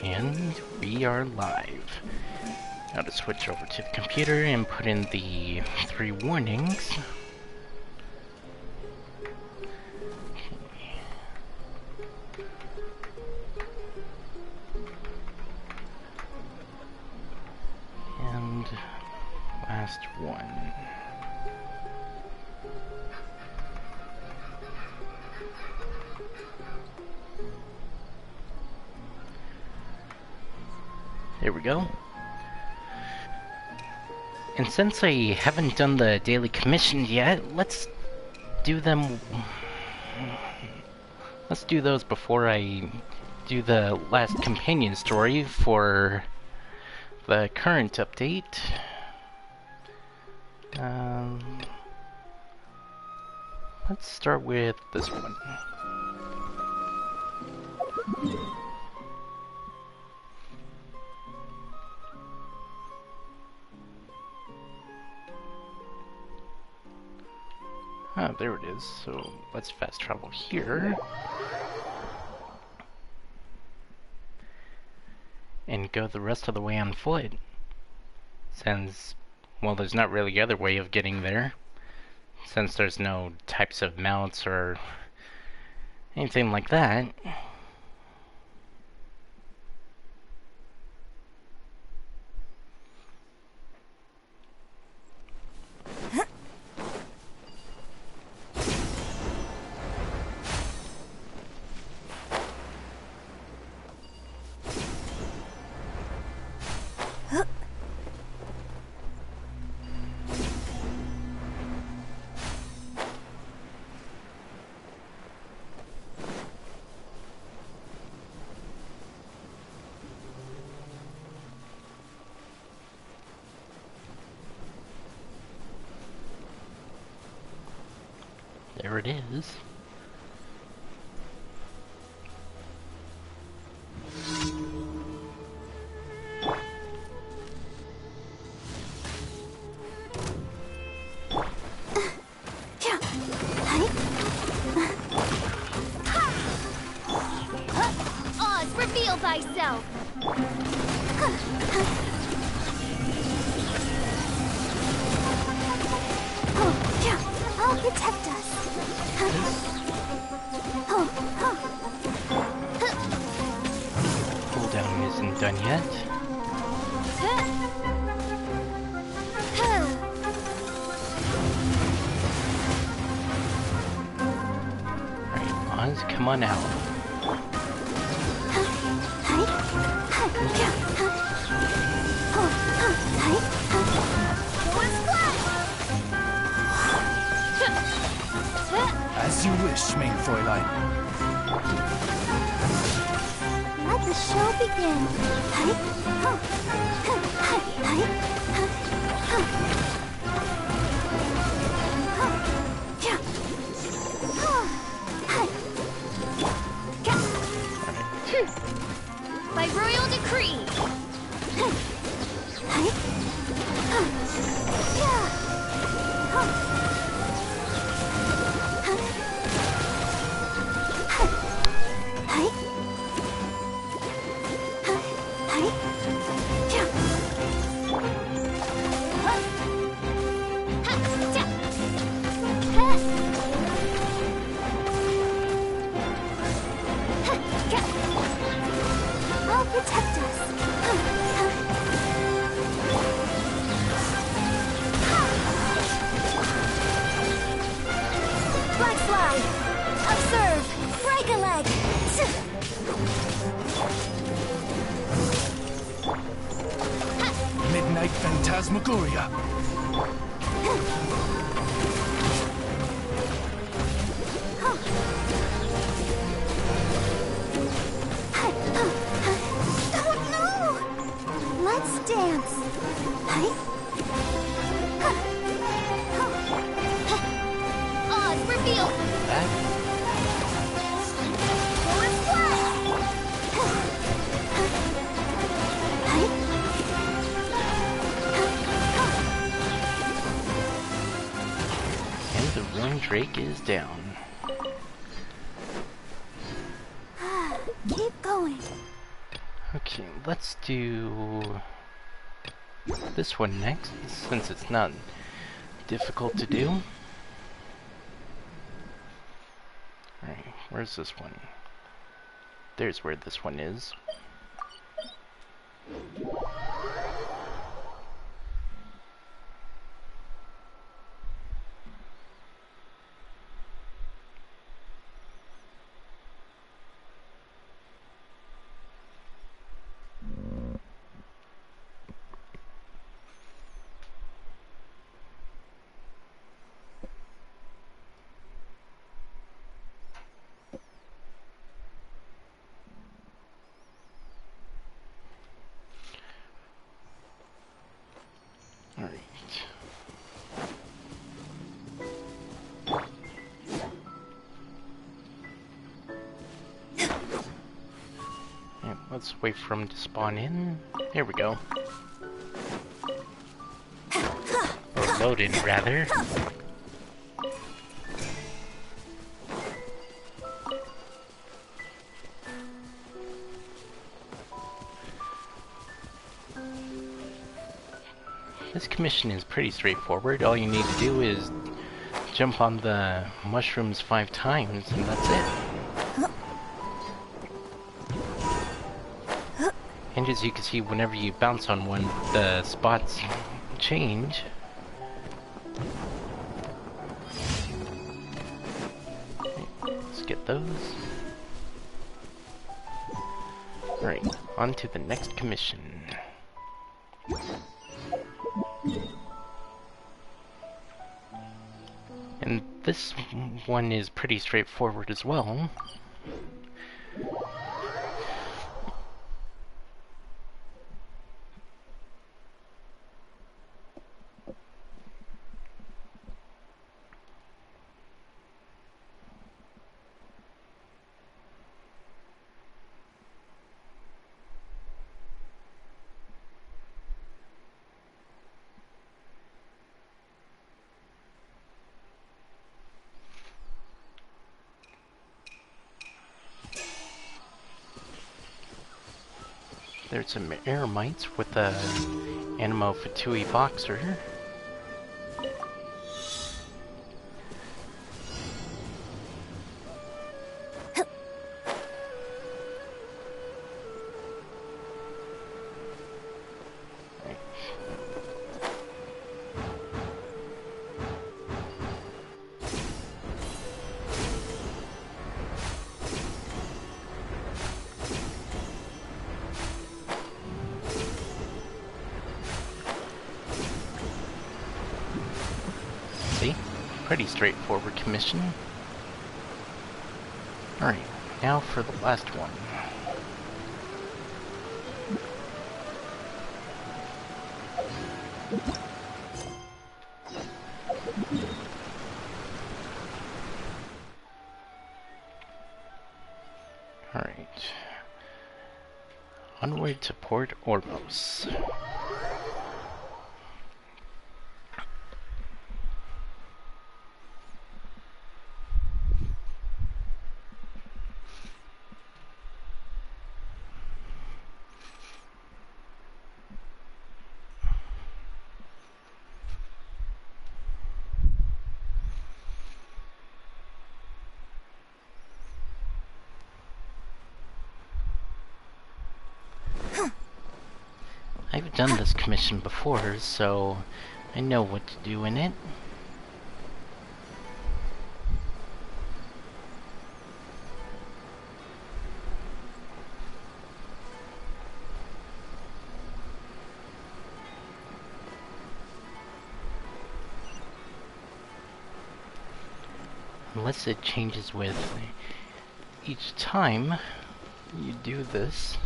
And we are live. Now to switch over to the computer and put in the 3 warnings. And last one. There we go. And since I haven't done the daily commissions yet, let's do them. Let's do those before I do the last companion story for the current update. Let's start with this one. Ah, there it is. So let's fast travel here. And go the rest of the way on foot. Since, well, there's not really other way of getting there. Since there's no types of mounts or anything like that. There it is. Oz, reveal thyself! I'll protect us. Cooldown isn't done yet. Alright, Oz, come on out. As you wish, main Fräulein. Let the show begin. By royal decree. I'll protect us. Black slide. Observe. Break a leg. Midnight Phantasmagoria. Oh no! Let's dance. Oz, reveal. And the Rune Drake is down. Keep going. Okay, let's do this one next, since it's not difficult to do. Alright, where's this one? There's where this one is. Alright. Yeah, let's wait for him to spawn in. There we go. Or load in, rather. This commission is pretty straightforward. All you need to do is jump on the mushrooms 5 times, and that's it. And as you can see, whenever you bounce on one, the spots change. Okay, let's get those. Alright, on to the next commission. And this one is pretty straightforward as well. There's some air mites with the Animo Fatui Boxer. See? Pretty straightforward commission. Alright, now for the last one. Alright. Onward to Port Ormos. I've done this commission before, so I know what to do in it. Unless it changes with each time you do this.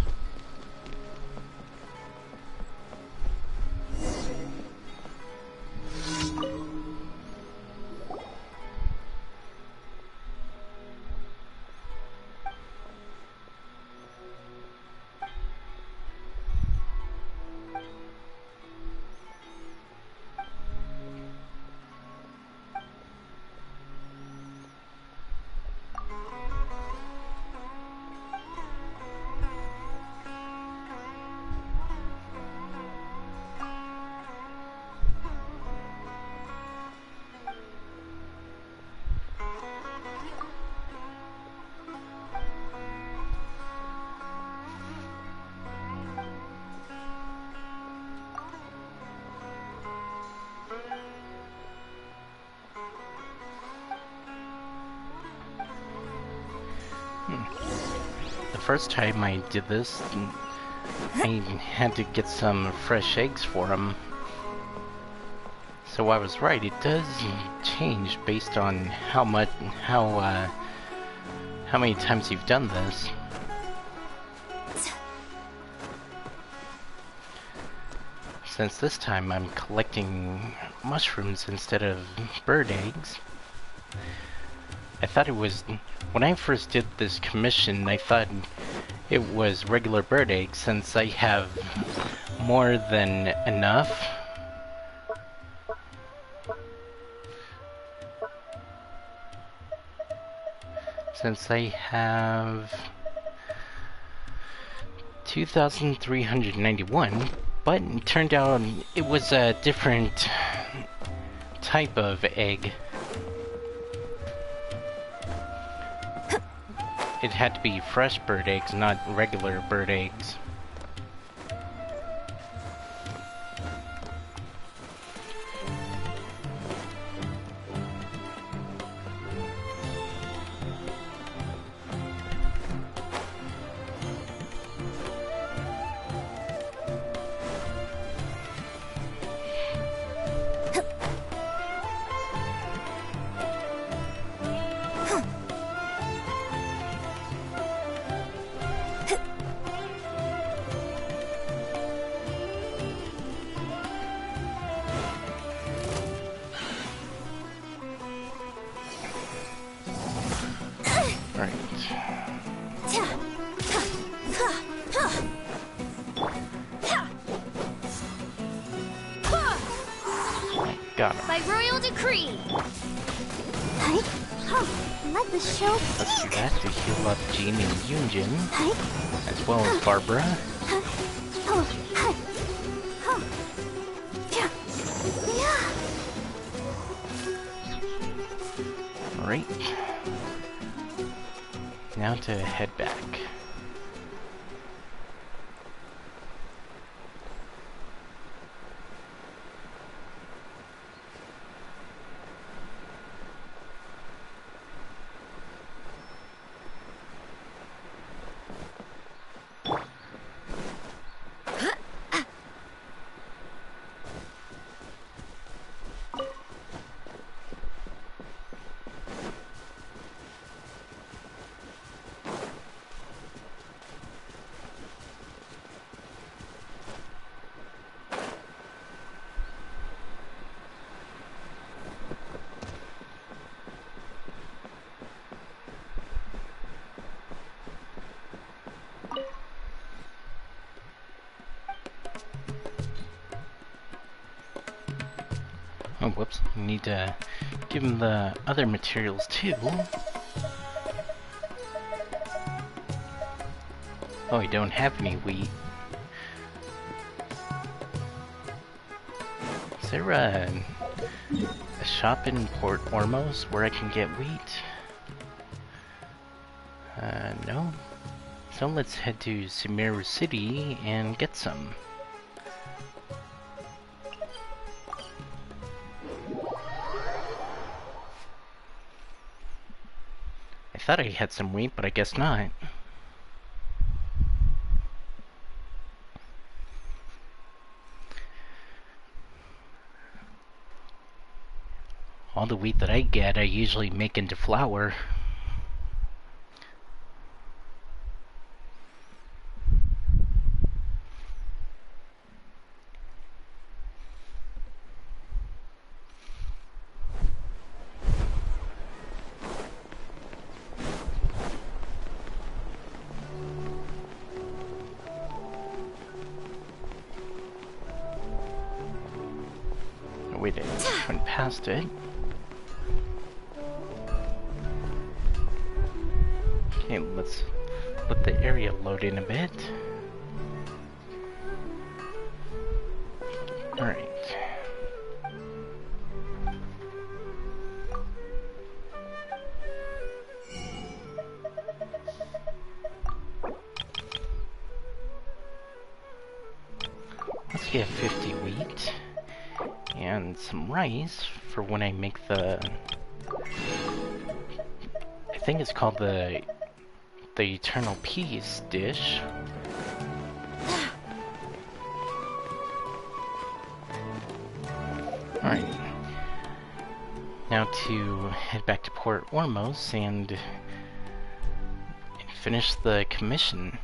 first time I did this, I had to get some fresh eggs for them. So I was right, it does change based on how many times you've done this. Since this time I'm collecting mushrooms instead of bird eggs. I thought it was, when I first did this commission, I thought it was regular bird eggs since I have more than enough. Since I have 2,391, but it turned out it was a different type of egg. It had to be fresh bird eggs, not regular bird eggs. Got him. By royal decree. Let the show begin. Let's do that to heal up Jean and Yunjin, as well as Barbara. Alright. Now to head back. Oh, whoops. I need to give him the other materials too. Oh, I don't have any wheat. Is there a shop in Port Ormos where I can get wheat? No. So let's head to Sumeru City and get some. I thought I had some wheat, but I guess not. All the wheat that I get, I usually make into flour. Wait, I went past it. Okay, let's let the area load in a bit. Alright. Let's get 50 wheat. And some rice for when I make the... I think it's called the the Eternal Peace dish. Alright. Now to head back to Port Ormos and finish the commission.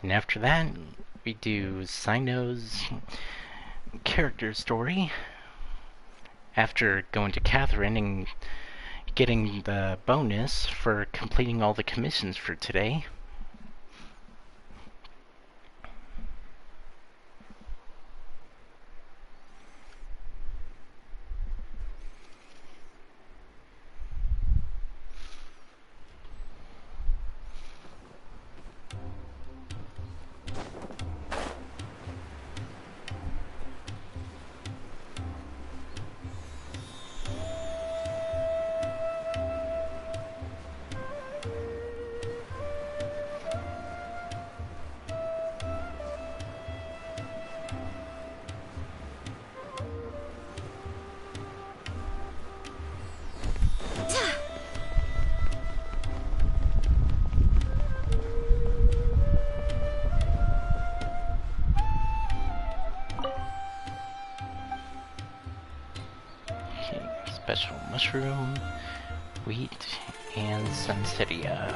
And after that, we do Cyno's character story. After going to Catherine and getting the bonus for completing all the commissions for today. Special mushroom, wheat, and sunsetia.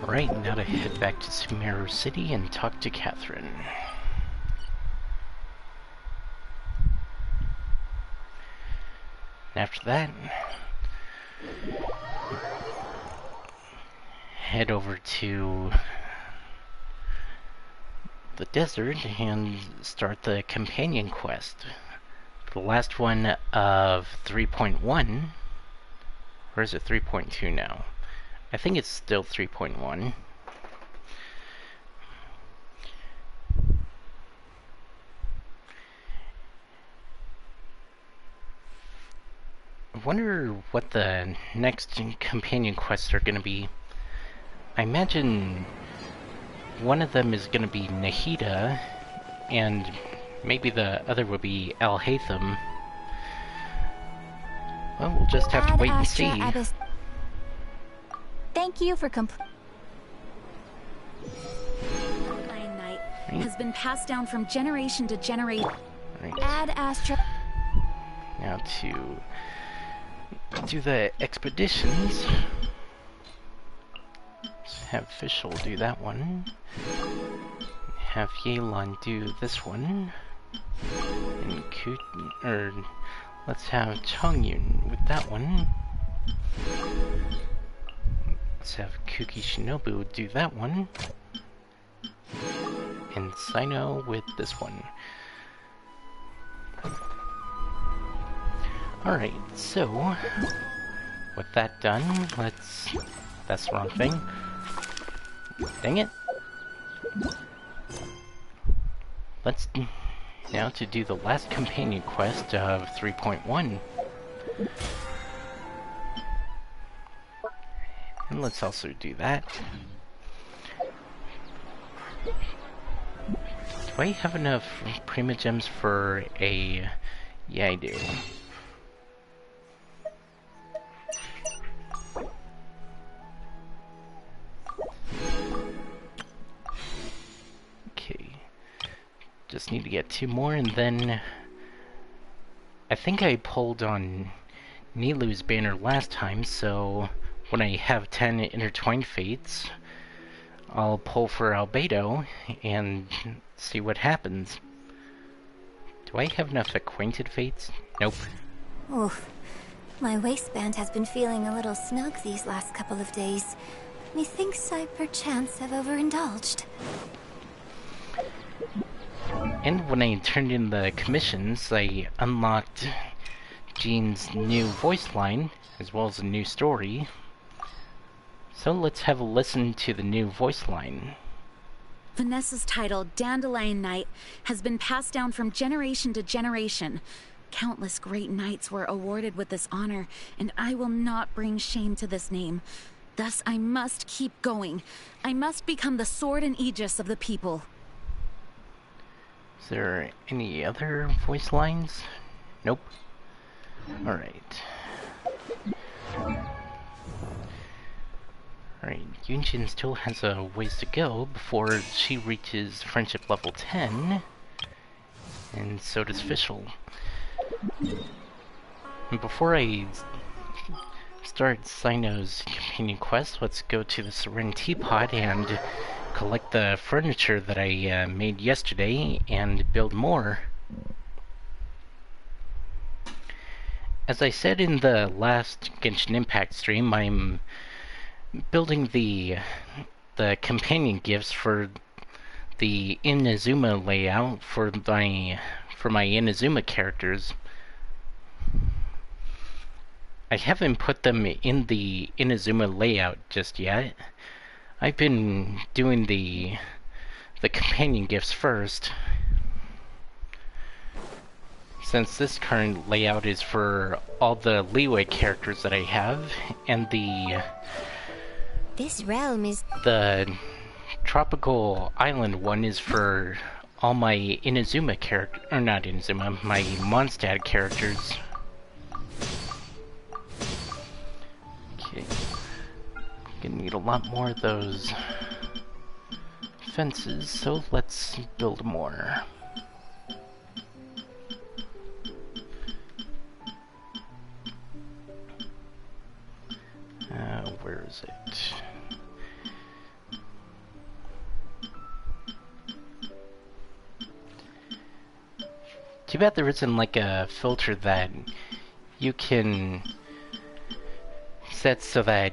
Alright, now to head back to Sumeru City and talk to Catherine. And after that, head over to the desert and start the companion quest. The last one of 3.1, or is it 3.2 now? I think it's still 3.1. I wonder what the next companion quests are going to be. I imagine one of them is going to be Nahida, and maybe the other will be Al-Haytham. Well, we'll just have to wait and see. Thank you for Night has been passed down from generation to generation. Right. Ad Astra. Now to do the expeditions. Let's have Fischl do that one. Have Yelan do this one. And let's have Chongyun with that one. Let's have Kuki Shinobu do that one. And Cyno with this one. Alright, so with that done, that's the wrong thing. Dang it. Let's now to do the last companion quest of 3.1. And let's also do that. Do I have enough Prima Gems for a... Yeah, I do. Just need to get 2 more, and then I think I pulled on Nilu's banner last time, so when I have 10 intertwined fates, I'll pull for Albedo and see what happens. Do I have enough acquainted fates? Nope. Oof. My waistband has been feeling a little snug these last couple of days. Methinks I perchance have overindulged. And when I turned in the commissions, I unlocked Jean's new voice line, as well as a new story. So let's have a listen to the new voice line. Vanessa's title, Dandelion Knight, has been passed down from generation to generation. Countless great knights were awarded with this honor, and I will not bring shame to this name. Thus, I must keep going. I must become the sword and aegis of the people. Is there any other voice lines? Nope. Alright. Alright, Yunjin still has a ways to go before she reaches friendship level 10. And so does Fischl. And before I start Cyno's companion quest, let's go to the Seren Teapot and collect the furniture that I made yesterday and build more. As I said in the last Genshin Impact stream, I'm building the companion gifts for the Inazuma layout for my Inazuma characters. I haven't put them in the Inazuma layout just yet. I've been doing the companion gifts first, since this current layout is for all the Leeway characters that I have, and This realm is... the tropical island one is for all my Inazuma character, or not Inazuma, my Mondstadt characters. Okay, gonna need a lot more of those fences, so let's build more. Where is it? Too bad there isn't like a filter that you can set so that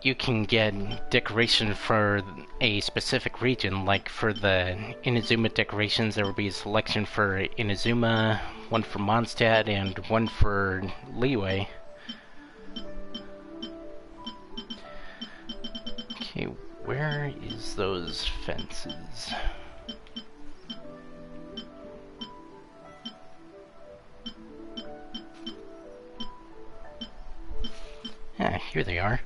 you can get decoration for a specific region. Like for the Inazuma decorations, there will be a selection for Inazuma, one for Mondstadt, and one for Leeway. Okay, where is those fences? Ah, here they are.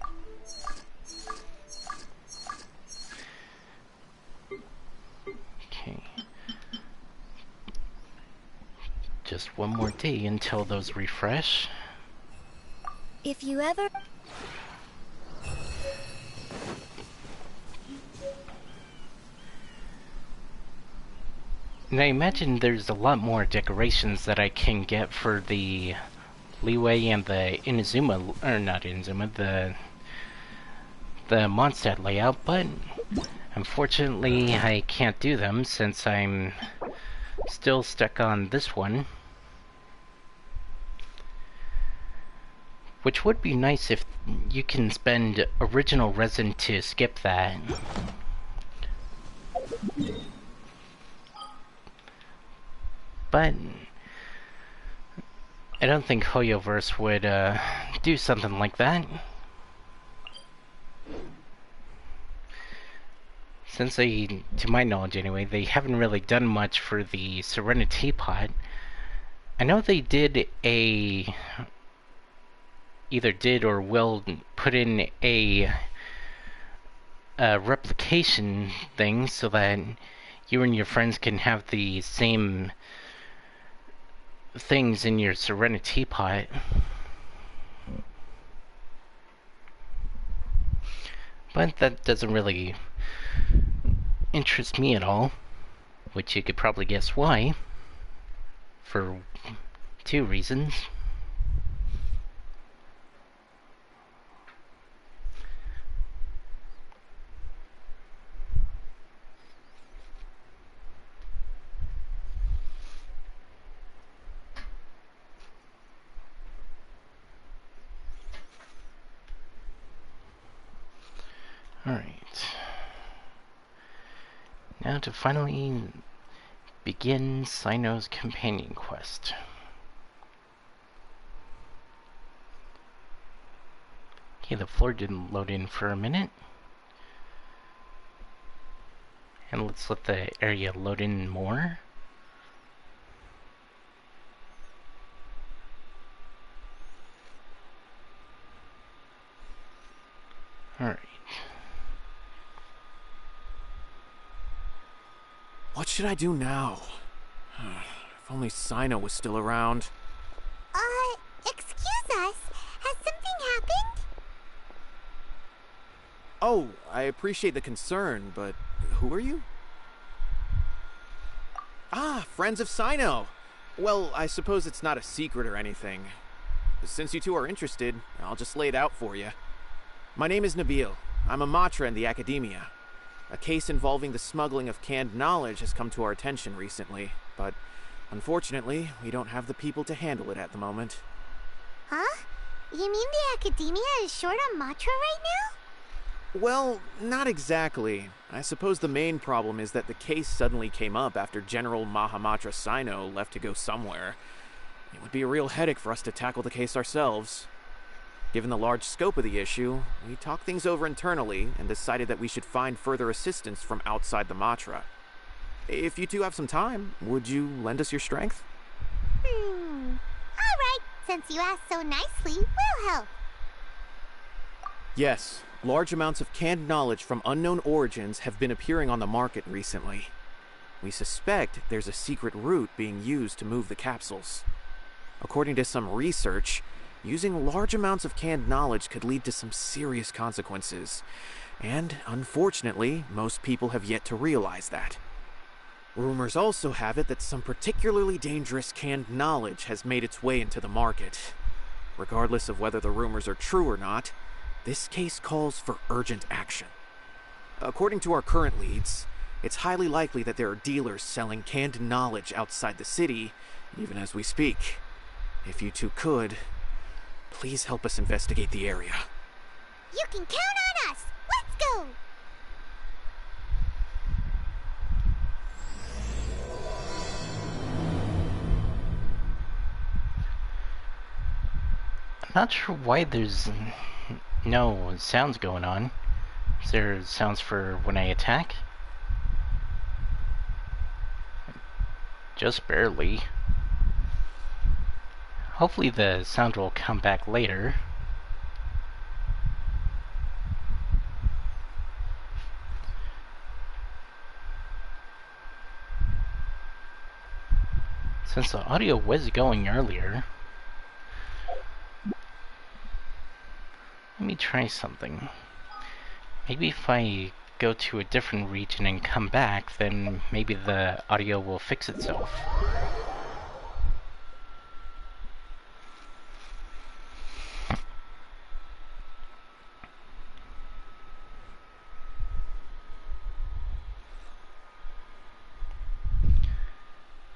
Okay. Just one more day until those refresh. If you ever... And I imagine there's a lot more decorations that I can get for the Leeway and the Inazuma, or not Inazuma, the Mondstadt layout, but unfortunately I can't do them since I'm still stuck on this one. Which would be nice if you can spend original resin to skip that. But I don't think Hoyoverse would do something like that. Since they, to my knowledge anyway, they haven't really done much for the Serenity Pot. I know they did either did or will put in a replication thing so that you and your friends can have the same things in your Serenity Pot. But that doesn't really interest me at all. which you could probably guess why, for two reasons. Alright. Now to finally begin Cyno's companion quest. Okay, the floor didn't load in for a minute. And let's let the area load in more. Alright. What should I do now? If only Cyno was still around. Excuse us. Has something happened? Oh, I appreciate the concern, but who are you? Ah, friends of Cyno! Well, I suppose it's not a secret or anything. Since you two are interested, I'll just lay it out for you. My name is Nabil. I'm a Matra in the Academia. A case involving the smuggling of canned knowledge has come to our attention recently, but unfortunately, we don't have the people to handle it at the moment. Huh? You mean the Academia is short on Matra right now? Well, not exactly. I suppose the main problem is that the case suddenly came up after General Mahamatra Cyno left to go somewhere. It would be a real headache for us to tackle the case ourselves. Given the large scope of the issue, we talked things over internally and decided that we should find further assistance from outside the Matra. If you two have some time, would you lend us your strength? Alright, since you asked so nicely, we'll help. Yes, large amounts of canned knowledge from unknown origins have been appearing on the market recently. We suspect there's a secret route being used to move the capsules. According to some research, using large amounts of canned knowledge could lead to some serious consequences, and unfortunately, most people have yet to realize that. Rumors also have it that some particularly dangerous canned knowledge has made its way into the market. Regardless of whether the rumors are true or not, this case calls for urgent action. According to our current leads, it's highly likely that there are dealers selling canned knowledge outside the city, even as we speak. If you two could, please help us investigate the area. You can count on us! Let's go! I'm not sure why there's no sounds going on. Is there sounds for when I attack? Just barely. Hopefully the sound will come back later. Since the audio was going earlier, let me try something. Maybe if I go to a different region and come back, then maybe the audio will fix itself.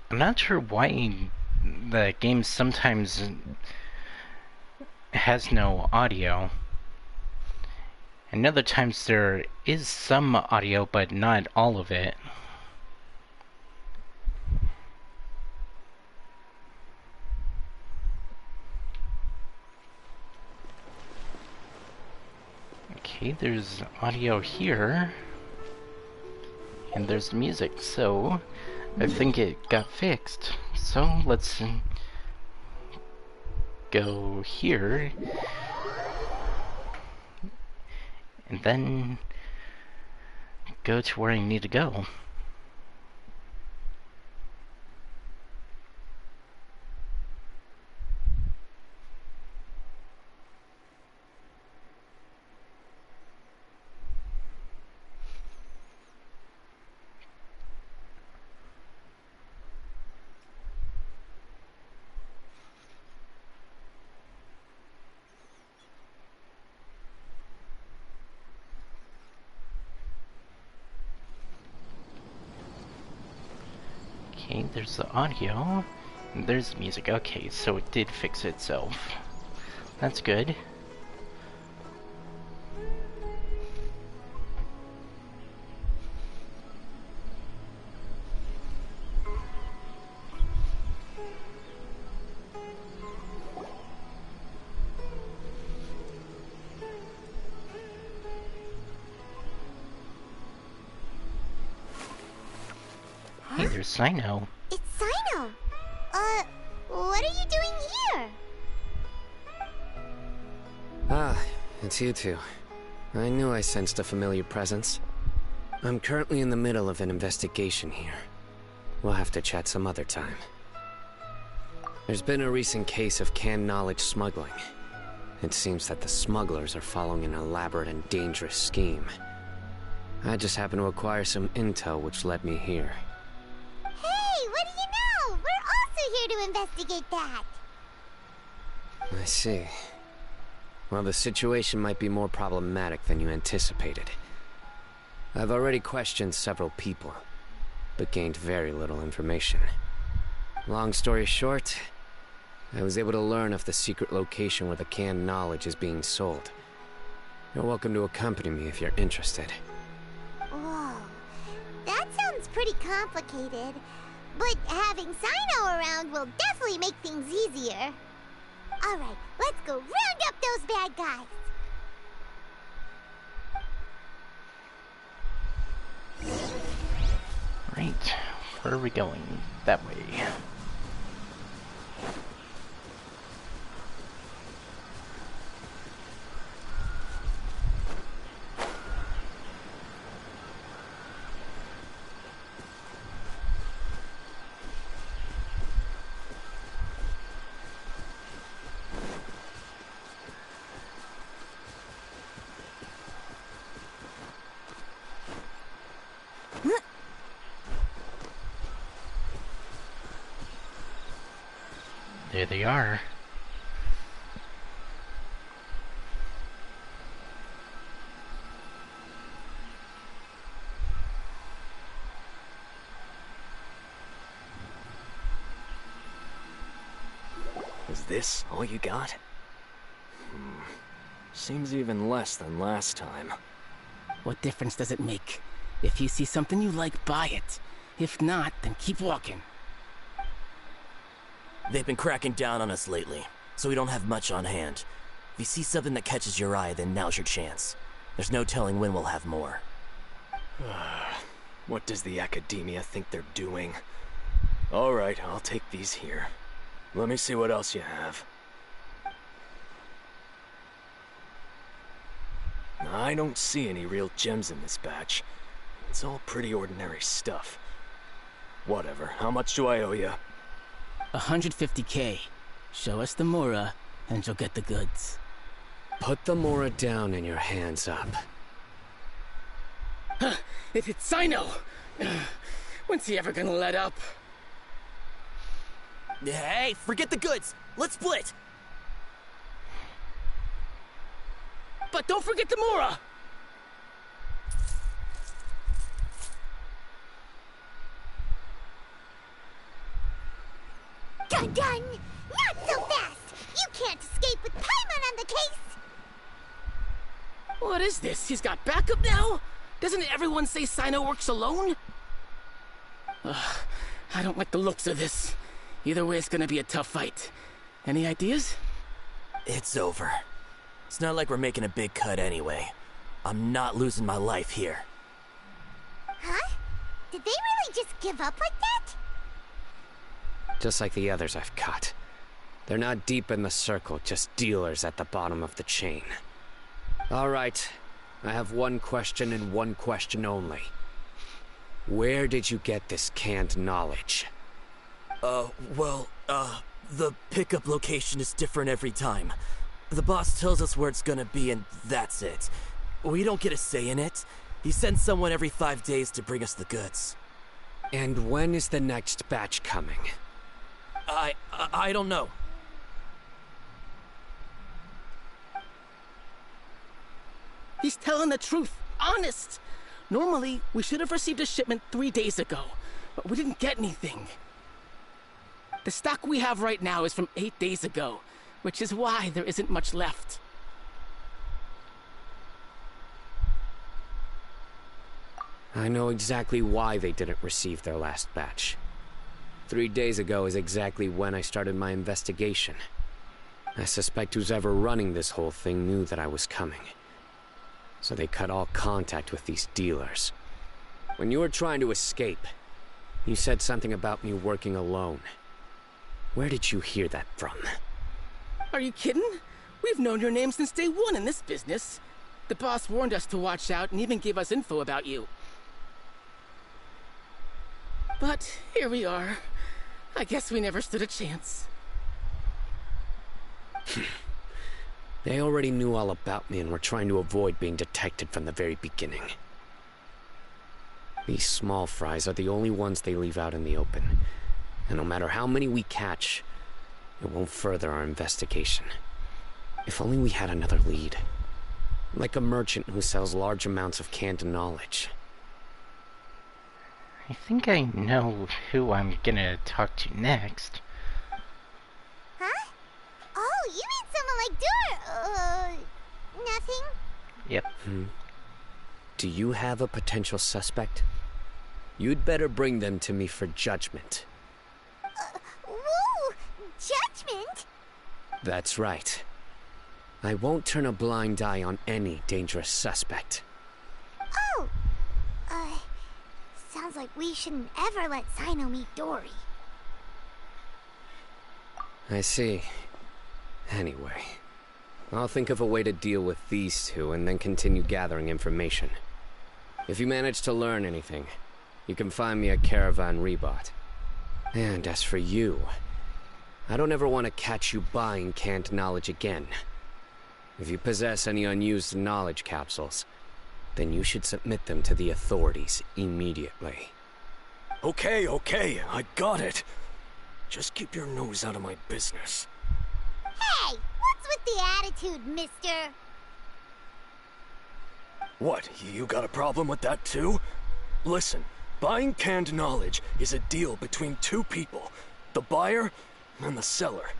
I'm not sure why the game sometimes has no audio. And other times there is some audio, but not all of it. Okay, there's audio here. And there's music, so I think it got fixed. So let's go here. And then go to where I need to go. Okay, there's the audio. And there's the music. Okay, so it did fix itself. That's good. Hey, there's Cyno. It's Cyno! What are you doing here? Ah, it's you two. I knew I sensed a familiar presence. I'm currently in the middle of an investigation here. We'll have to chat some other time. There's been a recent case of canned knowledge smuggling. It seems that the smugglers are following an elaborate and dangerous scheme. I just happened to acquire some intel which led me here. Hey, what do you know? We're also here to investigate that. I see. Well, the situation might be more problematic than you anticipated. I've already questioned several people, but gained very little information. Long story short, I was able to learn of the secret location where the canned knowledge is being sold. You're welcome to accompany me if you're interested. Whoa, that sounds pretty complicated. But having Cyno around will definitely make things easier. Alright, let's go round up those bad guys. Right, where are we going? That way. There they are. Is this all you got? Seems even less than last time. What difference does it make? If you see something you like, buy it. If not, then keep walking. They've been cracking down on us lately, so we don't have much on hand. If you see something that catches your eye, then now's your chance. There's no telling when we'll have more. What does the academia think they're doing? Alright, I'll take these here. Let me see what else you have. I don't see any real gems in this batch. It's all pretty ordinary stuff. Whatever, how much do I owe you? 150K. Show us the Mora, and you'll get the goods. Put the Mora down and your hands up. It's Cyno! When's he ever gonna let up? Hey, forget the goods! Let's split! But don't forget the Mora! Dun dun! Not so fast! You can't escape with Paimon on the case! What is this? He's got backup now? Doesn't everyone say Cyno works alone? I don't like the looks of this. Either way, it's gonna be a tough fight. Any ideas? It's over. It's not like we're making a big cut anyway. I'm not losing my life here. Huh? Did they really just give up like that? Just like the others I've caught. They're not deep in the circle, just dealers at the bottom of the chain. Alright, I have one question and one question only. Where did you get this canned knowledge? The pickup location is different every time. The boss tells us where it's gonna be and that's it. We don't get a say in it. He sends someone every 5 days to bring us the goods. And when is the next batch coming? I don't know. He's telling the truth. Honest. Normally, we should have received a shipment 3 days ago. but we didn't get anything. The stock we have right now is from 8 days ago, which is why there isn't much left. I know exactly why they didn't receive their last batch. 3 days ago is exactly when I started my investigation. I suspect who's ever running this whole thing knew that I was coming. So they cut all contact with these dealers. When you were trying to escape, you said something about me working alone. Where did you hear that from? Are you kidding? We've known your name since day one in this business. The boss warned us to watch out and even gave us info about you. But here we are. I guess we never stood a chance. They already knew all about me and were trying to avoid being detected from the very beginning. These small fries are the only ones they leave out in the open. And no matter how many we catch, it won't further our investigation. If only we had another lead. Like a merchant who sells large amounts of canned knowledge. I think I know who I'm gonna talk to next. Huh? Oh, you mean someone like nothing? Yep. Do you have a potential suspect? You'd better bring them to me for judgment. Whoa! Judgment? That's right. I won't turn a blind eye on any dangerous suspect. Oh! Sounds like we shouldn't ever let Cyno meet Dory. I see. Anyway, I'll think of a way to deal with these two and then continue gathering information. If you manage to learn anything, you can find me at Caravan Rebot. And as for you, I don't ever want to catch you buying canned knowledge again. If you possess any unused knowledge capsules, then you should submit them to the authorities immediately. Okay, I got it. Just keep your nose out of my business. Hey, what's with the attitude, mister? What, you got a problem with that too? Listen, buying canned knowledge is a deal between two people, the buyer and the seller.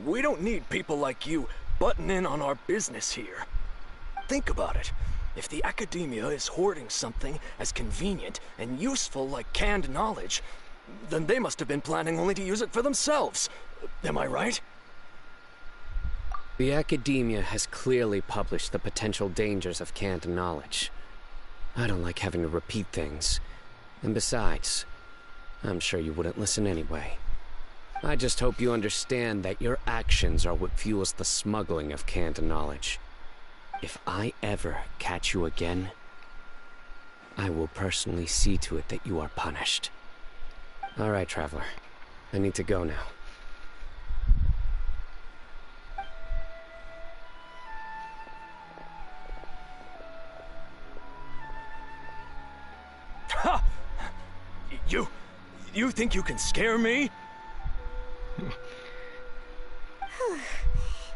We don't need people like you butting in on our business here. Think about it. If the academia is hoarding something as convenient and useful like canned knowledge, then they must have been planning only to use it for themselves. Am I right? The academia has clearly published the potential dangers of canned knowledge. I don't like having to repeat things. And besides, I'm sure you wouldn't listen anyway. I just hope you understand that your actions are what fuels the smuggling of canned knowledge. If I ever catch you again, I will personally see to it that you are punished. All right, Traveler. I need to go now. Ha! You think you can scare me?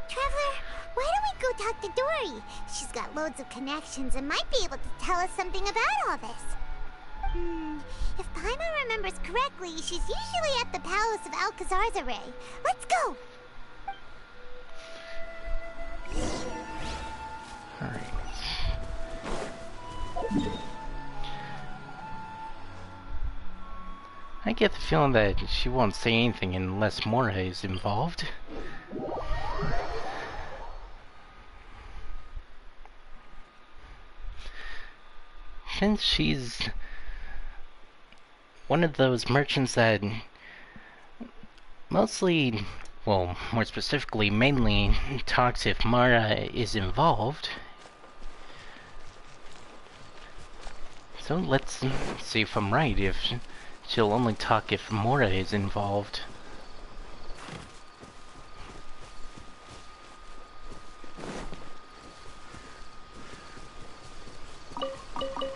Traveler, why don't we go talk to Dory? She's got loads of connections and might be able to tell us something about all this. If Paimon remembers correctly, she's usually at the palace of Alcazar's Array. Let's go! Alright. I get the feeling that she won't say anything unless Mora is involved. Since she's one of those merchants that mostly, well, more specifically, mainly talks if Mara is involved. So let's see if I'm right, if she'll only talk if Mora is involved.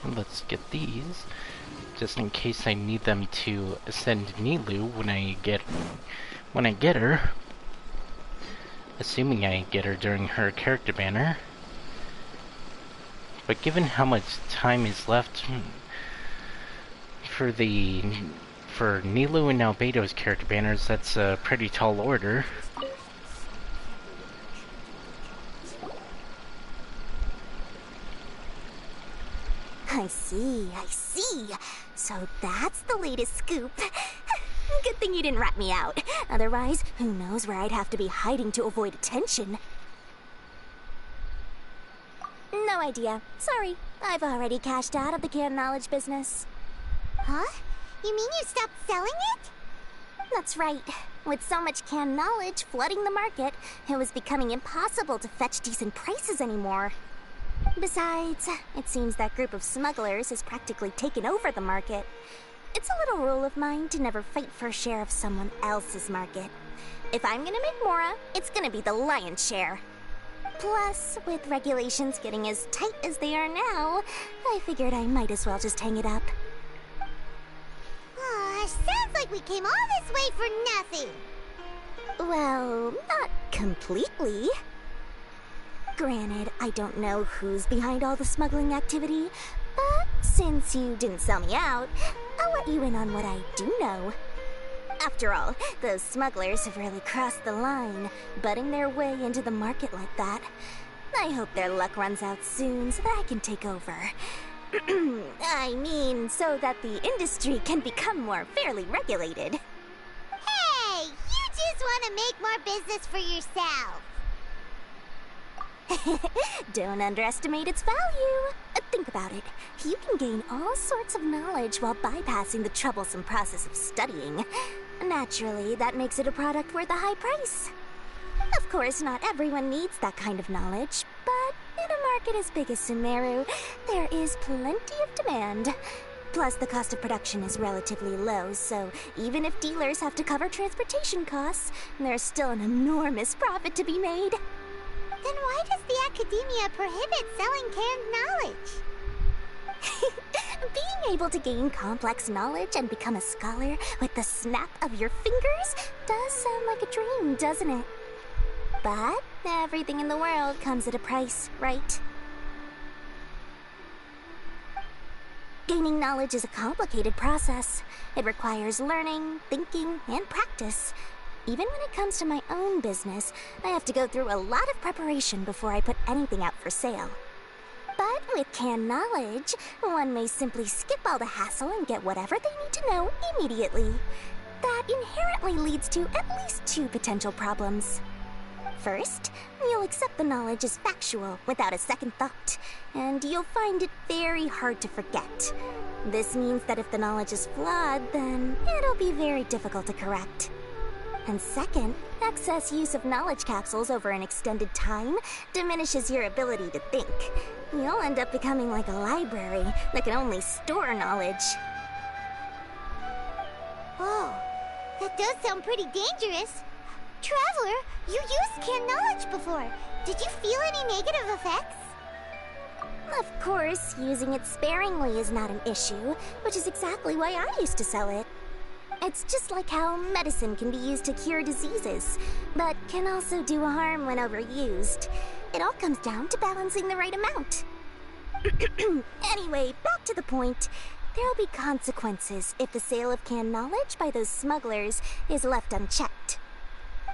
Let's get these, just in case I need them to ascend Nilu when I get her. Assuming I get her during her character banner. But given how much time is left for the for Nilo and Albedo's character banners, that's a pretty tall order. I see. So that's the latest scoop. Good thing you didn't rat me out. Otherwise, who knows where I'd have to be hiding to avoid attention. No idea. Sorry. I've already cashed out of the canned knowledge business. Huh? You mean you stopped selling it? That's right. With so much canned knowledge flooding the market, it was becoming impossible to fetch decent prices anymore. Besides, it seems that group of smugglers has practically taken over the market. It's a little rule of mine to never fight for a share of someone else's market. If I'm gonna make Mora, it's gonna be the lion's share. Plus, with regulations getting as tight as they are now, I figured I might as well just hang it up. Sounds like we came all this way for nothing. Well, not completely. Granted, I don't know who's behind all the smuggling activity, but since you didn't sell me out, I'll let you in on what I do know. After all, those smugglers have really crossed the line, butting their way into the market like that. I hope their luck runs out soon so that I can take over. I mean, so that the industry can become more fairly regulated. Hey, you just want to make more business for yourself. Don't underestimate its value. Think about it. You can gain all sorts of knowledge while bypassing the troublesome process of studying. Naturally, that makes it a product worth a high price. Of course, not everyone needs that kind of knowledge, but in a market as big as Sumeru, there is plenty of demand. Plus, the cost of production is relatively low, so even if dealers have to cover transportation costs, there's still an enormous profit to be made. Then why does the Academia prohibit selling canned knowledge? Being able to gain complex knowledge and become a scholar with the snap of your fingers does sound like a dream, doesn't it? But everything in the world comes at a price, right? Gaining knowledge is a complicated process. It requires learning, thinking, and practice. Even when it comes to my own business, I have to go through a lot of preparation before I put anything out for sale. But with canned knowledge, one may simply skip all the hassle and get whatever they need to know immediately. That inherently leads to at least two potential problems. First, you'll accept the knowledge as factual without a second thought, and you'll find it very hard to forget. This means that if the knowledge is flawed, then it'll be very difficult to correct. And second, excess use of knowledge capsules over an extended time diminishes your ability to think. You'll end up becoming like a library that can only store knowledge. Oh, that does sound pretty dangerous. Traveler, you used canned knowledge before. Did you feel any negative effects? Of course, using it sparingly is not an issue, which is exactly why I used to sell it. It's just like how medicine can be used to cure diseases, but can also do harm when overused. It all comes down to balancing the right amount. Anyway, back to the point. There'll be consequences if the sale of canned knowledge by those smugglers is left unchecked.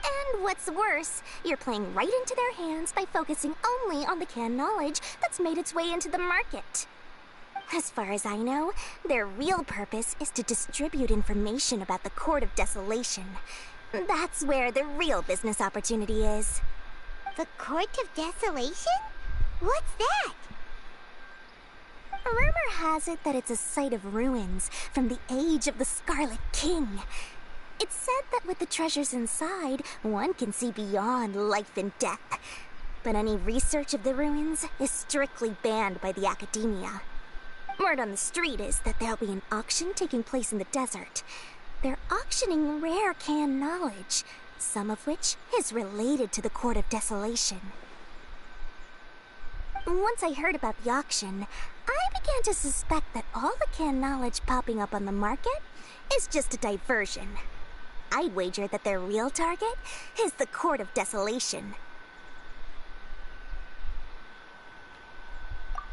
And what's worse, you're playing right into their hands by focusing only on the canned knowledge that's made its way into the market. As far as I know, their real purpose is to distribute information about the Court of Desolation. That's where the real business opportunity is. The Court of Desolation? What's that? Rumor has it that it's a site of ruins from the age of the Scarlet King. It's said that with the treasures inside, one can see beyond life and death. But any research of the ruins is strictly banned by the Academia. Word on the street is that there'll be an auction taking place in the desert. They're auctioning rare canned knowledge, some of which is related to the Court of Desolation. Once I heard about the auction, I began to suspect that all the canned knowledge popping up on the market is just a diversion. I'd wager that their real target is the Court of Desolation.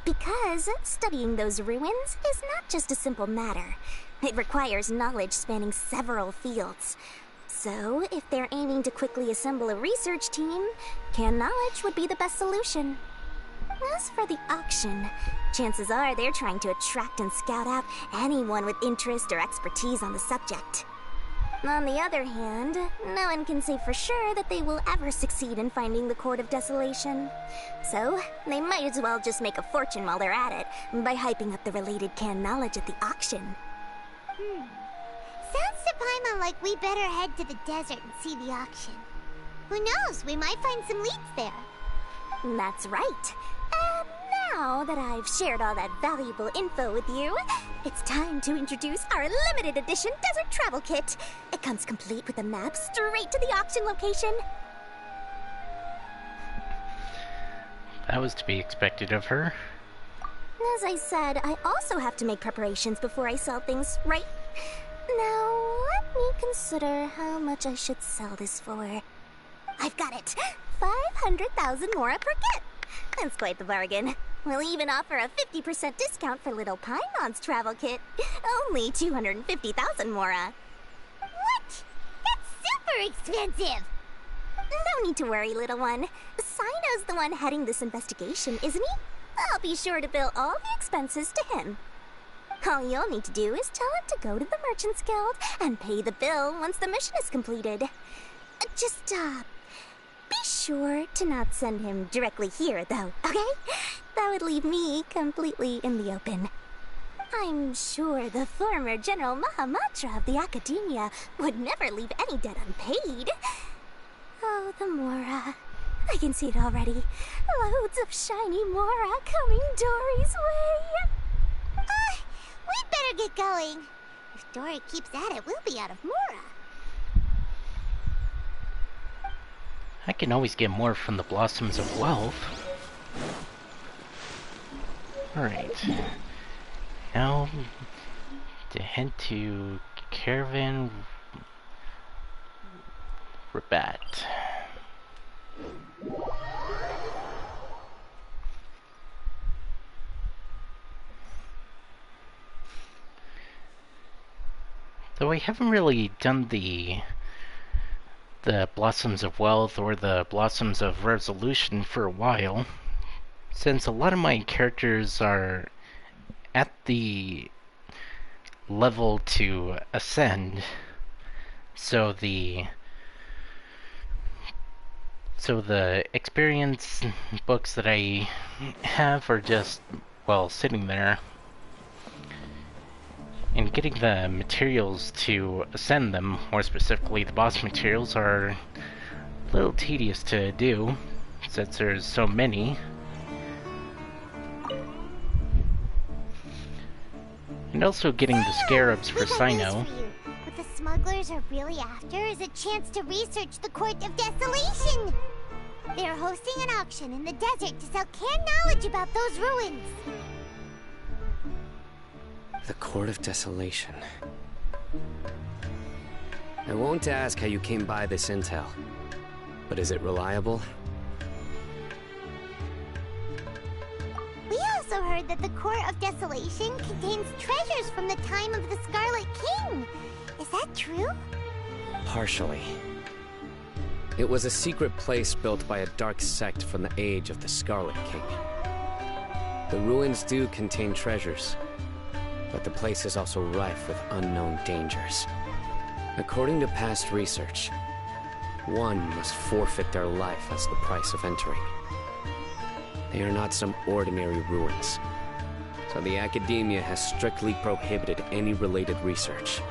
Because studying those ruins is not just a simple matter. It requires knowledge spanning several fields. So, if they're aiming to quickly assemble a research team, canned knowledge would be the best solution. As for the auction, chances are they're trying to attract and scout out anyone with interest or expertise on the subject. On the other hand, no one can say for sure that they will ever succeed in finding the Court of Desolation. So, they might as well just make a fortune while they're at it by hyping up the related canned knowledge at the auction. Sounds to Paimon like we better head to the desert and see the auction. Who knows, we might find some leads there. That's right. And now that I've shared all that valuable info with you, it's time to introduce our limited edition desert travel kit. It comes complete with a map straight to the auction location. That was to be expected of her. As I said, I also have to make preparations before I sell things, right? Now, let me consider how much I should sell this for. I've got it! 500,000 mora per kit! That's quite the bargain. We'll even offer a 50% discount for little Paimon's travel kit. Only 250,000 mora. What? That's super expensive! No need to worry, little one. Cyno's the one heading this investigation, isn't he? I'll be sure to bill all the expenses to him. All you'll need to do is tell him to go to the Merchants Guild and pay the bill once the mission is completed. Just, be sure to not send him directly here, though, okay? That would leave me completely in the open. I'm sure the former General Mahamatra of the Academia would never leave any debt unpaid. Oh, the Mora. I can see it already. Loads of shiny Mora coming Dory's way. We'd better get going. If Dory keeps at it, we'll be out of Mora. I can always get more from the Blossoms of Wealth. Alright. Now, to head to Caravan Rabat. Though I haven't really done the Blossoms of Wealth or the Blossoms of Resolution for a while, since a lot of my characters are at the level to ascend, so the experience books that I have are just, well, sitting there. And getting the materials to ascend them, more specifically the boss materials, are a little tedious to do, since there's so many. And also getting the scarabs for Cyno. What the smugglers are really after is a chance to research the Court of Desolation. They are hosting an auction in the desert to sell canned knowledge about those ruins. The Court of Desolation. I won't ask how you came by this intel, but is it reliable? We also heard that the Court of Desolation contains treasures from the time of the Scarlet King. Is that true? Partially. It was a secret place built by a dark sect from the age of the Scarlet King. The ruins do contain treasures, but the place is also rife with unknown dangers. According to past research, one must forfeit their life as the price of entering. They are not some ordinary ruins, so the Academia has strictly prohibited any related research.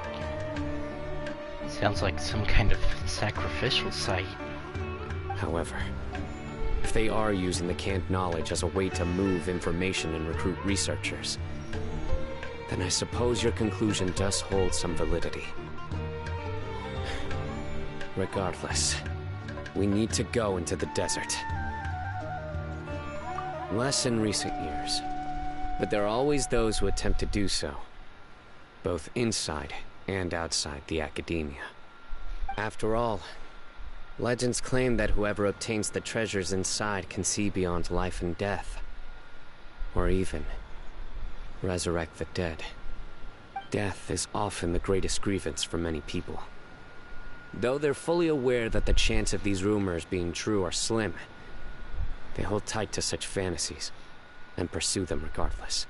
Sounds like some kind of sacrificial site. However, if they are using the canned knowledge as a way to move information and recruit researchers, then I suppose your conclusion does hold some validity. Regardless, we need to go into the desert. Less in recent years, but there are always those who attempt to do so, both inside and outside the Academia. After all, legends claim that whoever obtains the treasures inside can see beyond life and death, or even resurrect the dead. Death is often the greatest grievance for many people. Though they're fully aware that the chance of these rumors being true are slim, they hold tight to such fantasies and pursue them regardless.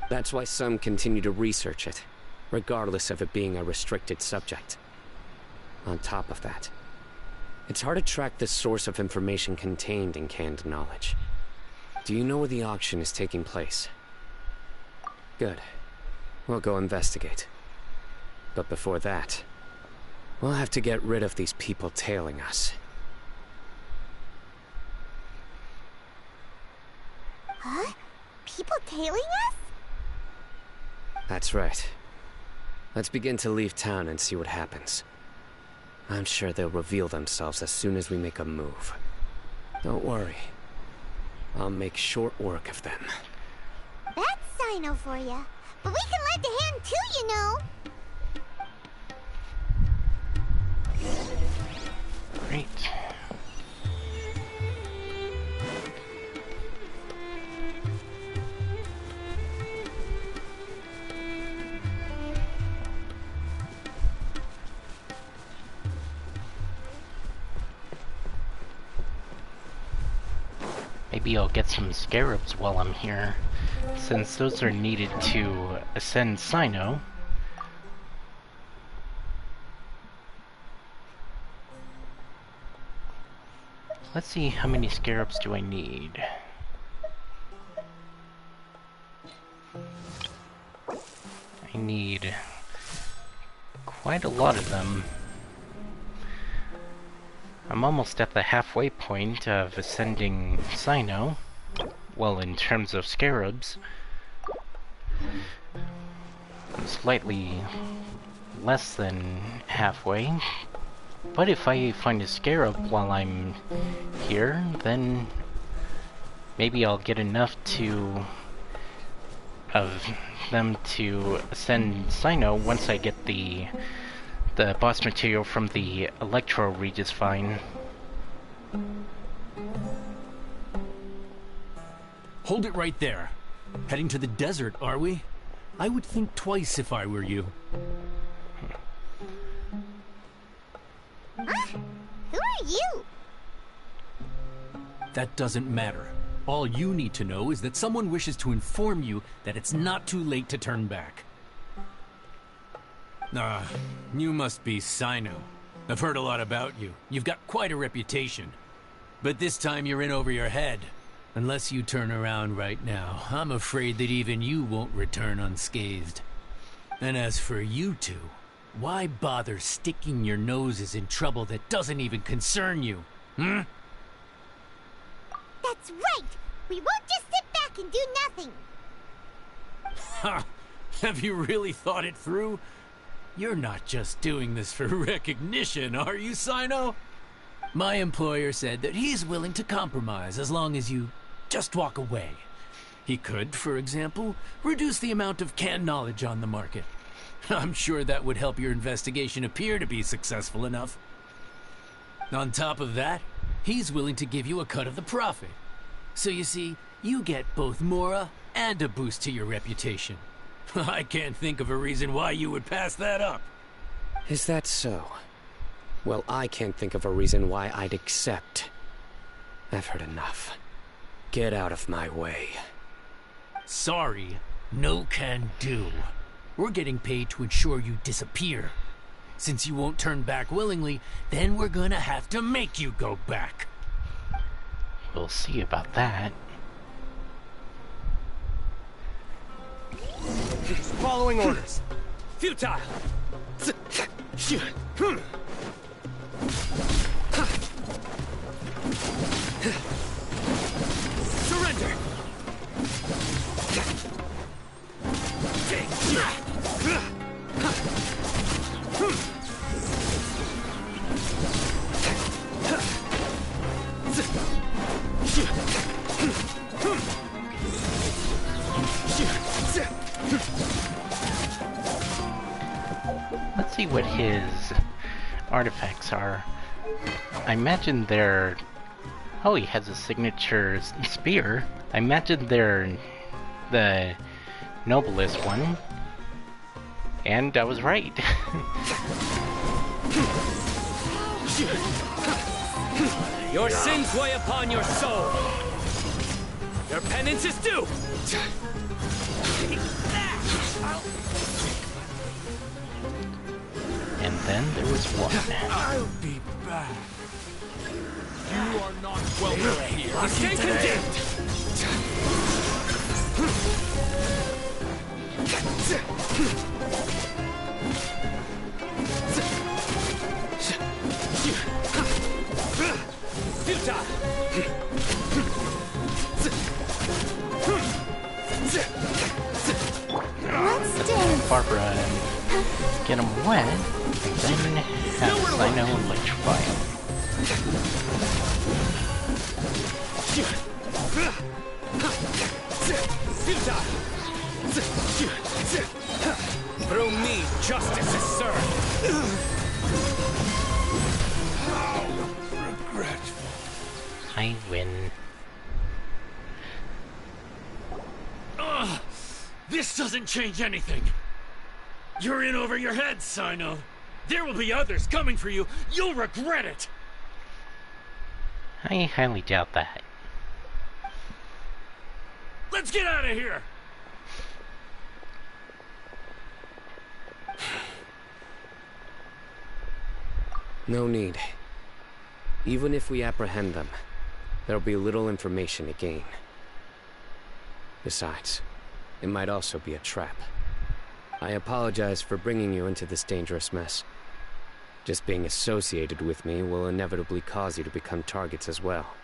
That's why some continue to research it, regardless of it being a restricted subject. On top of that, it's hard to track the source of information contained in canned knowledge. Do you know where the auction is taking place? Good. We'll go investigate. But before that, we'll have to get rid of these people tailing us. Huh? People tailing us? That's right. Let's begin to leave town and see what happens. I'm sure they'll reveal themselves as soon as we make a move. Don't worry. I'll make short work of them. That's Cyno for ya. But we can lend a hand too, you know. Great. Maybe I'll get some scarabs while I'm here, since those are needed to ascend Cyno. Let's see, how many scarabs do I need? I need quite a lot of them. I'm almost at the halfway point of ascending Cyno. Well, in terms of scarabs. Slightly less than halfway. But if I find a scarab while I'm here, then maybe I'll get enough of them to ascend Cyno once I get the boss material from the Electro Regis Vine. Hold it right there. Heading to the desert, are we? I would think twice if I were you. Huh? Who are you? That doesn't matter. All you need to know is that someone wishes to inform you that it's not too late to turn back. You must be Cyno. I've heard a lot about you. You've got quite a reputation. But this time you're in over your head. Unless you turn around right now, I'm afraid that even you won't return unscathed. And as for you two, why bother sticking your noses in trouble that doesn't even concern you? Hmm? That's right! We won't just sit back and do nothing! Ha! Have you really thought it through? You're not just doing this for recognition, are you, Cyno? My employer said that he's willing to compromise as long as you just walk away. He could, for example, reduce the amount of canned knowledge on the market. I'm sure that would help your investigation appear to be successful enough. On top of that, he's willing to give you a cut of the profit. So you see, you get both Mora and a boost to your reputation. I can't think of a reason why you would pass that up. Is that so? Well, I can't think of a reason why I'd accept. I've heard enough. Get out of my way. Sorry, no can do. We're getting paid to ensure you disappear. Since you won't turn back willingly, then we're gonna have to make you go back. We'll see about that. Following orders. Futile. Surrender. Let's see what his artifacts are. I imagine they're... Oh, he has a signature spear. I imagine they're the noblest one. And I was right. Your sins weigh upon your soul. Your penance is due. And then there was one. I'll be back. You are not welcome here. Stay condemned. Let's dance. Barbara and get him wet, and then have Cyno electrify him. Through me, justice is served. How regretful. I win. This doesn't change anything. You're in over your head, Cyno. There will be others coming for you. You'll regret it. I highly doubt that. Let's get out of here. No need. Even if we apprehend them, there'll be little information to gain. Besides, it might also be a trap. I apologize for bringing you into this dangerous mess. Just being associated with me will inevitably cause you to become targets as well.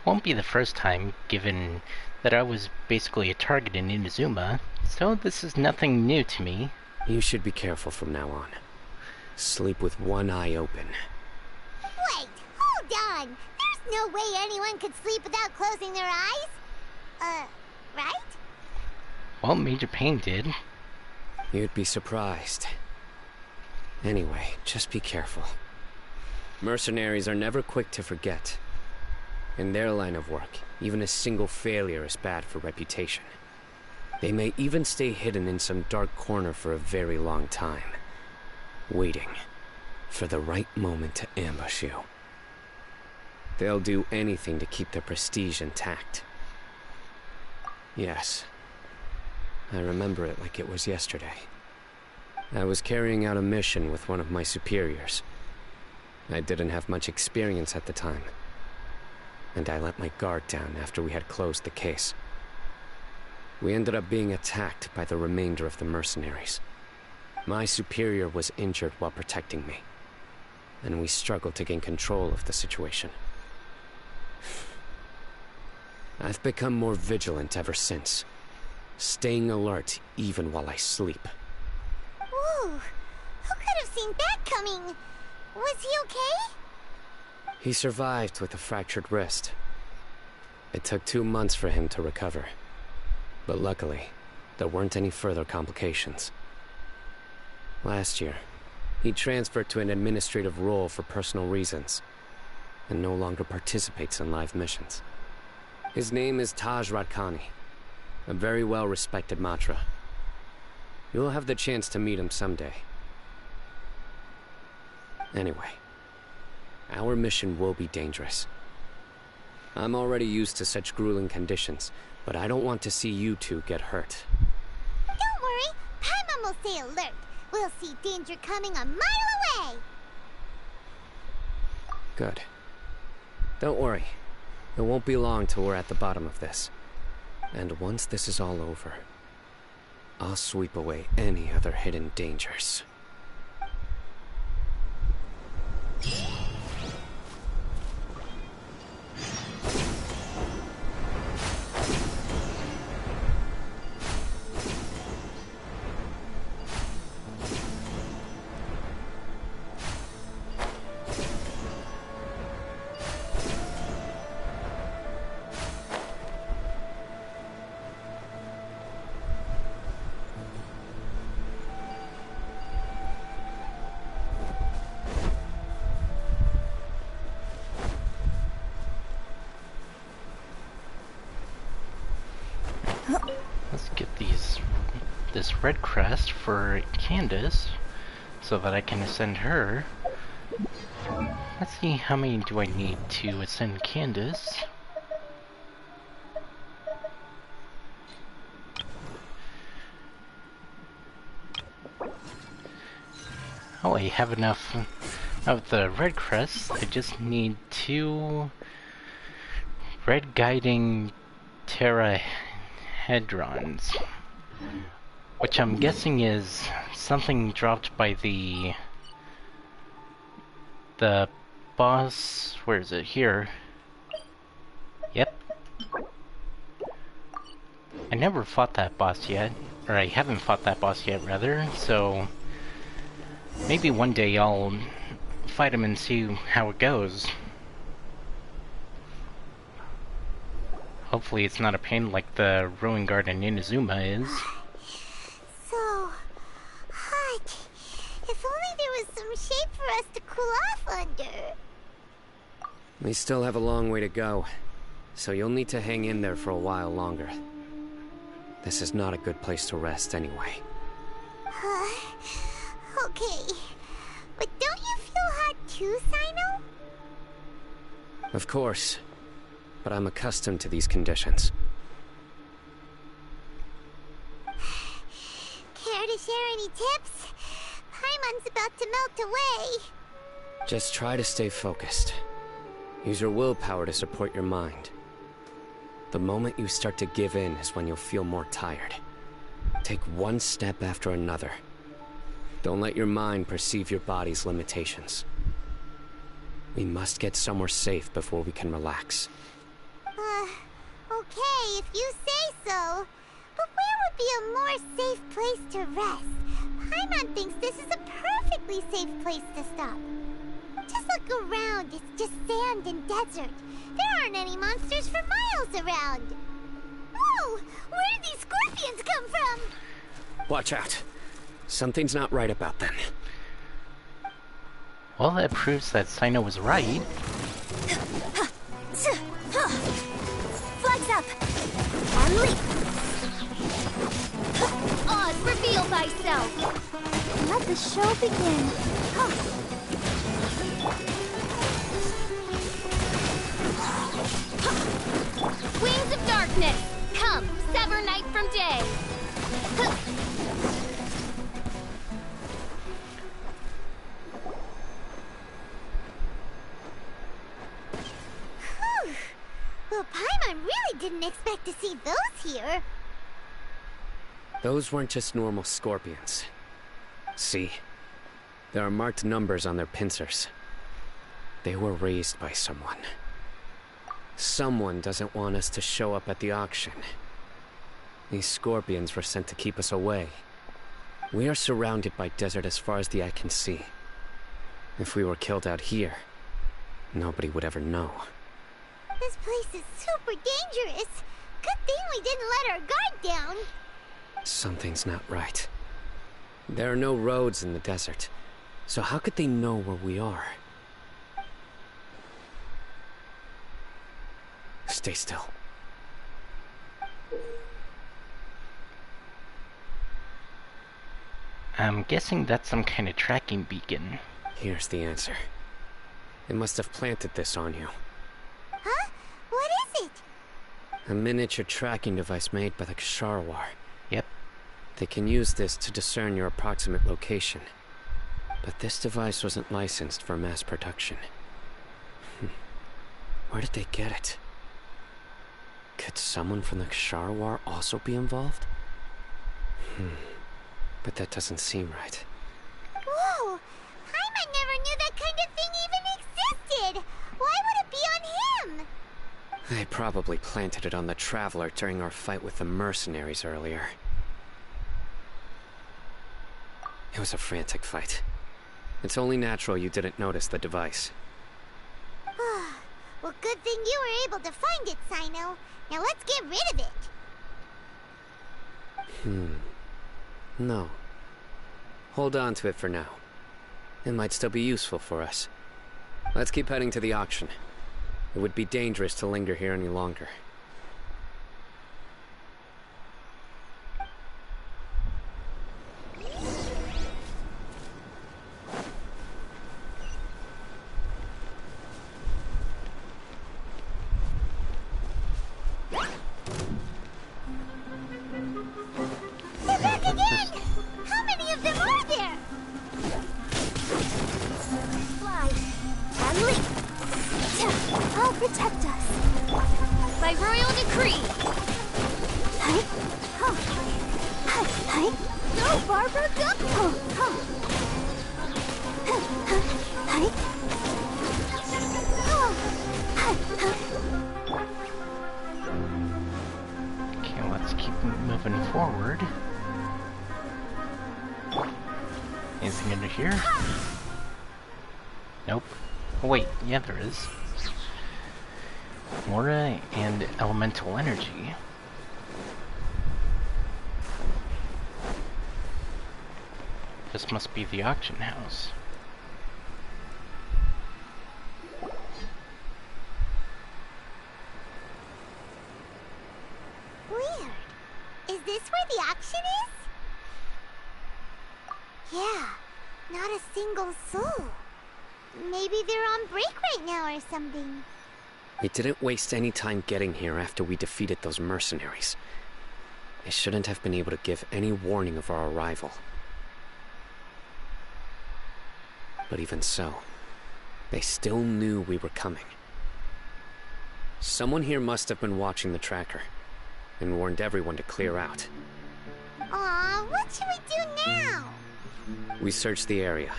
Won't be the first time, given that I was basically a target in Inazuma, so this is nothing new to me. You should be careful from now on. Sleep with one eye open. Wait, hold on. There's no way anyone could sleep without closing their eyes. Right? Well, Major Pain did. You'd be surprised. Anyway, just be careful. Mercenaries are never quick to forget. In their line of work, even a single failure is bad for reputation. They may even stay hidden in some dark corner for a very long time, waiting for the right moment to ambush you. They'll do anything to keep their prestige intact. Yes, I remember it like it was yesterday. I was carrying out a mission with one of my superiors. I didn't have much experience at the time, and I let my guard down after we had closed the case. We ended up being attacked by the remainder of the mercenaries. My superior was injured while protecting me, and we struggled to gain control of the situation. I've become more vigilant ever since, staying alert even while I sleep. Ooh, who could have seen that coming? Was he okay? He survived with a fractured wrist. It took 2 months for him to recover, but luckily, there weren't any further complications. Last year, he transferred to an administrative role for personal reasons, and no longer participates in live missions. His name is Taj Radkani, a very well-respected Matra. You'll have the chance to meet him someday. Anyway, our mission will be dangerous. I'm already used to such grueling conditions, but I don't want to see you two get hurt. Don't worry, Paimon will stay alert. We'll see danger coming a mile away. Good. Don't worry. It won't be long till we're at the bottom of this. And once this is all over, I'll sweep away any other hidden dangers. this red crest for Candace, so that I can ascend her. Let's see, how many do I need to ascend Candace? Oh, I have enough of the red crest. I just need 2 red guiding terahedrons, which I'm guessing is something dropped by the boss. Where is it? Here. Yep. I never fought that boss yet, or I haven't fought that boss yet, rather, so maybe one day I'll fight him and see how it goes. Hopefully it's not a pain like the Ruin Guard in Inazuma is. So hot. If only there was some shade for us to cool off under. We still have a long way to go, so you'll need to hang in there for a while longer. This is not a good place to rest anyway. Okay. But don't you feel hot too, Cyno? Of course, but I'm accustomed to these conditions. Care to share any tips? Paimon's about to melt away. Just try to stay focused. Use your willpower to support your mind. The moment you start to give in is when you'll feel more tired. Take one step after another. Don't let your mind perceive your body's limitations. We must get somewhere safe before we can relax. Okay, if you say so. But where would be a more safe place to rest? Paimon thinks this is a perfectly safe place to stop. Just look around, it's just sand and desert. There aren't any monsters for miles around. Whoa! Where did these scorpions come from? Watch out. Something's not right about them. Well, that proves that Cyno was right. Flags up! And leap! Oz, reveal thyself! Let the show begin. Wings of darkness! Come, sever night from day! Well, Paimon really didn't expect to see those here. Those weren't just normal scorpions. See? There are marked numbers on their pincers. They were raised by someone. Someone doesn't want us to show up at the auction. These scorpions were sent to keep us away. We are surrounded by desert as far as the eye can see. If we were killed out here, nobody would ever know. This place is super dangerous. Good thing we didn't let our guard down. Something's not right. There are no roads in the desert, so how could they know where we are? Stay still. I'm guessing that's some kind of tracking beacon. Here's the answer. It must have planted this on you. Huh? What is it? A miniature tracking device made by the Ksharawar. Yep. They can use this to discern your approximate location. But this device wasn't licensed for mass production. Where did they get it? Could someone from the Ksharawar also be involved? But that doesn't seem right. Whoa! Paimon never knew that kind of thing even existed! Why would it be on him? They probably planted it on the Traveler during our fight with the mercenaries earlier. It was a frantic fight. It's only natural you didn't notice the device. Well, good thing you were able to find it, Cyno. Now let's get rid of it. No. Hold on to it for now. It might still be useful for us. Let's keep heading to the auction. It would be dangerous to linger here any longer. protect us. By royal decree! Hi. Huh. Hi. Hi. Go, Barbara, go! Huh. Huh. Huh. Huh. Hi. Oh. Huh. Huh. Okay, let's keep moving forward. Anything under here? Nope. Oh wait, yeah there is. Aura and elemental energy. This must be the auction house. Weird. Is this where the auction is? Yeah, not a single soul. Maybe they're on break right now or something. We didn't waste any time getting here after we defeated those mercenaries. They shouldn't have been able to give any warning of our arrival. But even so, they still knew we were coming. Someone here must have been watching the tracker and warned everyone to clear out. Aw, what should we do now? We searched the area.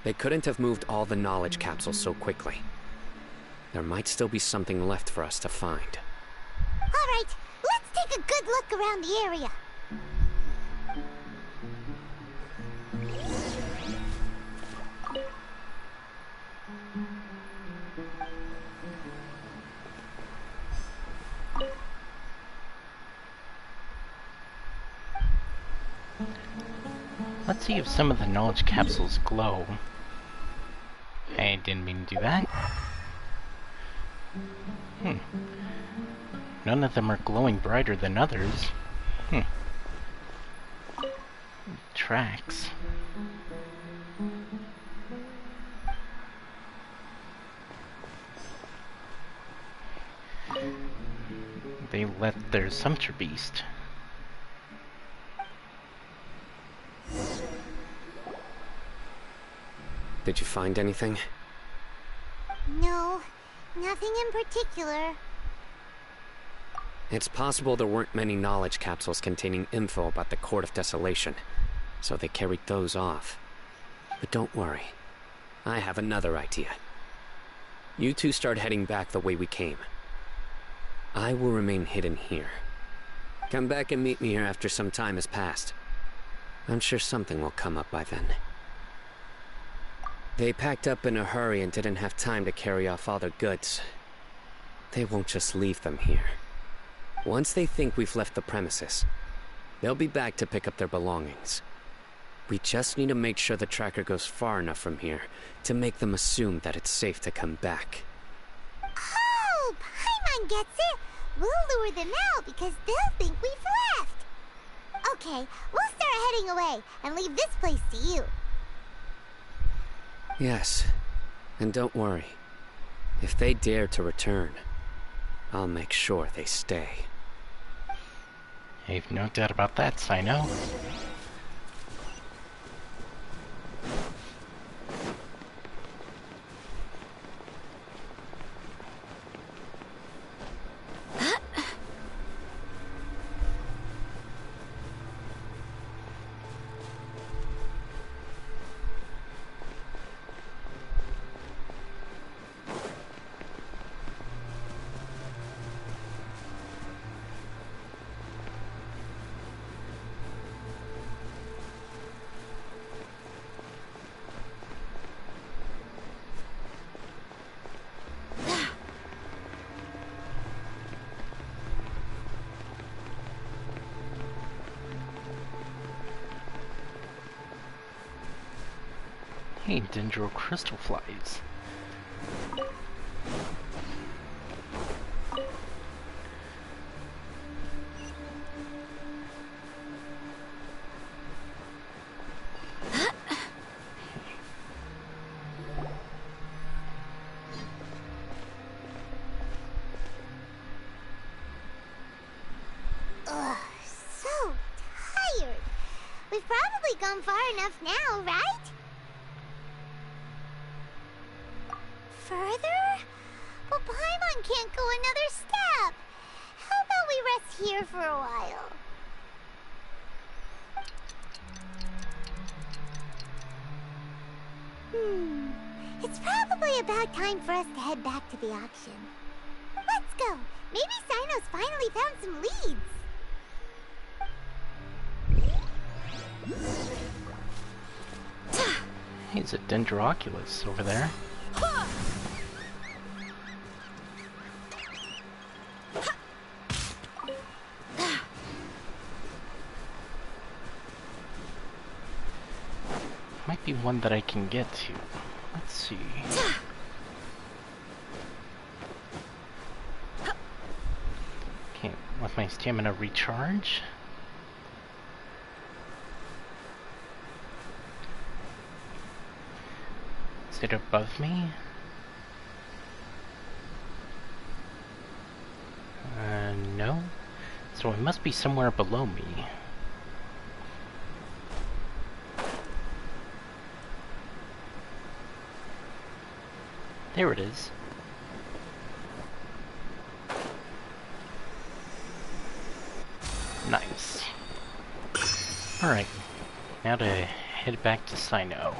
They couldn't have moved all the knowledge capsules so quickly. There might still be something left for us to find. All right, let's take a good look around the area. Let's see if some of the knowledge capsules glow. I didn't mean to do that. None of them are glowing brighter than others. Tracks. They let their sumpter beast. Did you find anything? No, nothing in particular. It's possible there weren't many knowledge capsules containing info about the Court of Desolation, so they carried those off. But don't worry, I have another idea. You two start heading back the way we came. I will remain hidden here. Come back and meet me here after some time has passed. I'm sure something will come up by then. They packed up in a hurry and didn't have time to carry off all their goods. They won't just leave them here. Once they think we've left the premises, they'll be back to pick up their belongings. We just need to make sure the tracker goes far enough from here to make them assume that it's safe to come back. Oh, Paimon gets it. We'll lure them out because they'll think we've left. Okay, we'll start heading away and leave this place to you. Yes, and don't worry. If they dare to return, I'll make sure they stay. I've no doubt about that, Cyno. Hey, dendro crystal flies. Ugh, so tired. We've probably gone far enough now, right? Further? But one can't go another step. How about we rest here for a while? It's probably about time for us to head back to the auction. Let's go. Maybe Cyno's finally found some leads. He's a Dendroculus over there. Might be one that I can get to. Let's see. Can't let my stamina recharge. Is it above me? No. So it must be somewhere below me. There it is. Nice. Alright, now to head back to Cyno.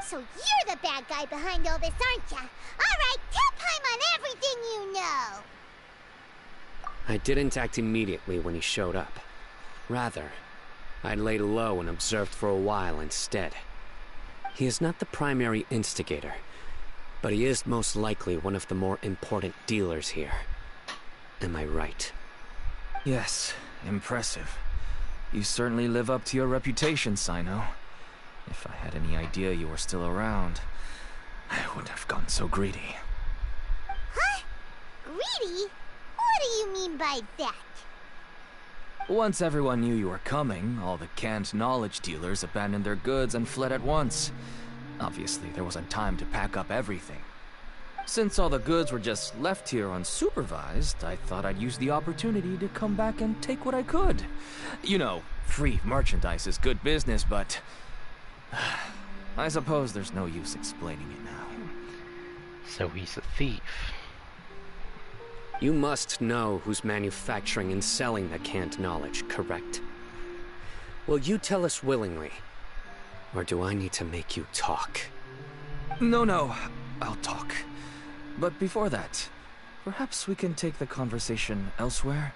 So you're the bad guy behind all this, aren't ya? Alright, tell Paimon everything you know! I didn't act immediately when he showed up. Rather, I laid low and observed for a while instead. He is not the primary instigator, but he is most likely one of the more important dealers here. Am I right? Yes, impressive. You certainly live up to your reputation, Cyno. If I had any idea you were still around, I wouldn't have gotten so greedy. Huh? Greedy? What do you mean by that? Once everyone knew you were coming, all the canned knowledge dealers abandoned their goods and fled at once. Obviously, there wasn't time to pack up everything. Since all the goods were just left here unsupervised, I thought I'd use the opportunity to come back and take what I could. You know, free merchandise is good business, but I suppose there's no use explaining it now. So he's a thief. You must know who's manufacturing and selling the canned knowledge, correct? Will you tell us willingly? Or do I need to make you talk? No, I'll talk. But before that, perhaps we can take the conversation elsewhere?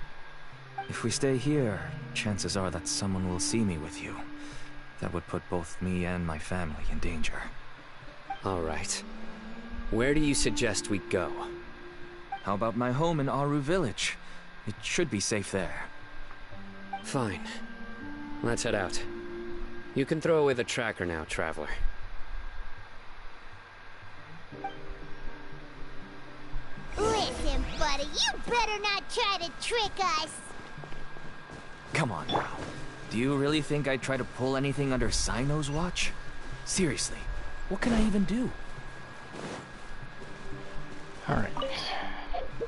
If we stay here, chances are that someone will see me with you. That would put both me and my family in danger. All right. Where do you suggest we go? How about my home in Aru Village? It should be safe there. Fine. Let's head out. You can throw away the tracker now, Traveler. Listen, buddy, you better not try to trick us! Come on now. Do you really think I'd try to pull anything under Cyno's watch? Seriously, what can I even do? Alright.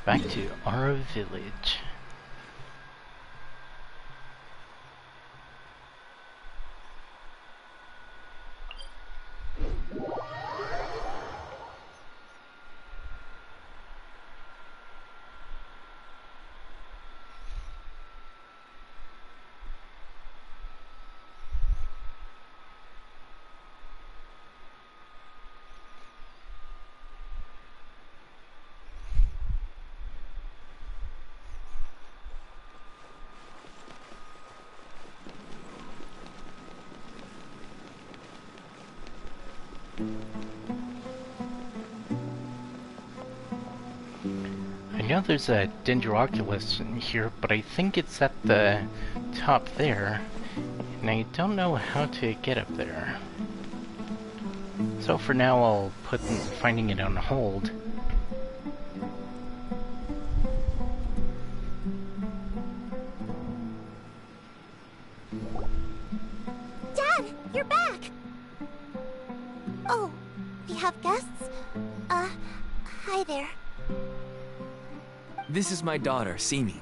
Back to Aru Village. know there's a Dendroculus in here, but I think it's at the top there, and I don't know how to get up there. So for now, I'll put finding it on hold. Dad, you're back! Oh, we have guests? Hi there. This is my daughter, Cyno.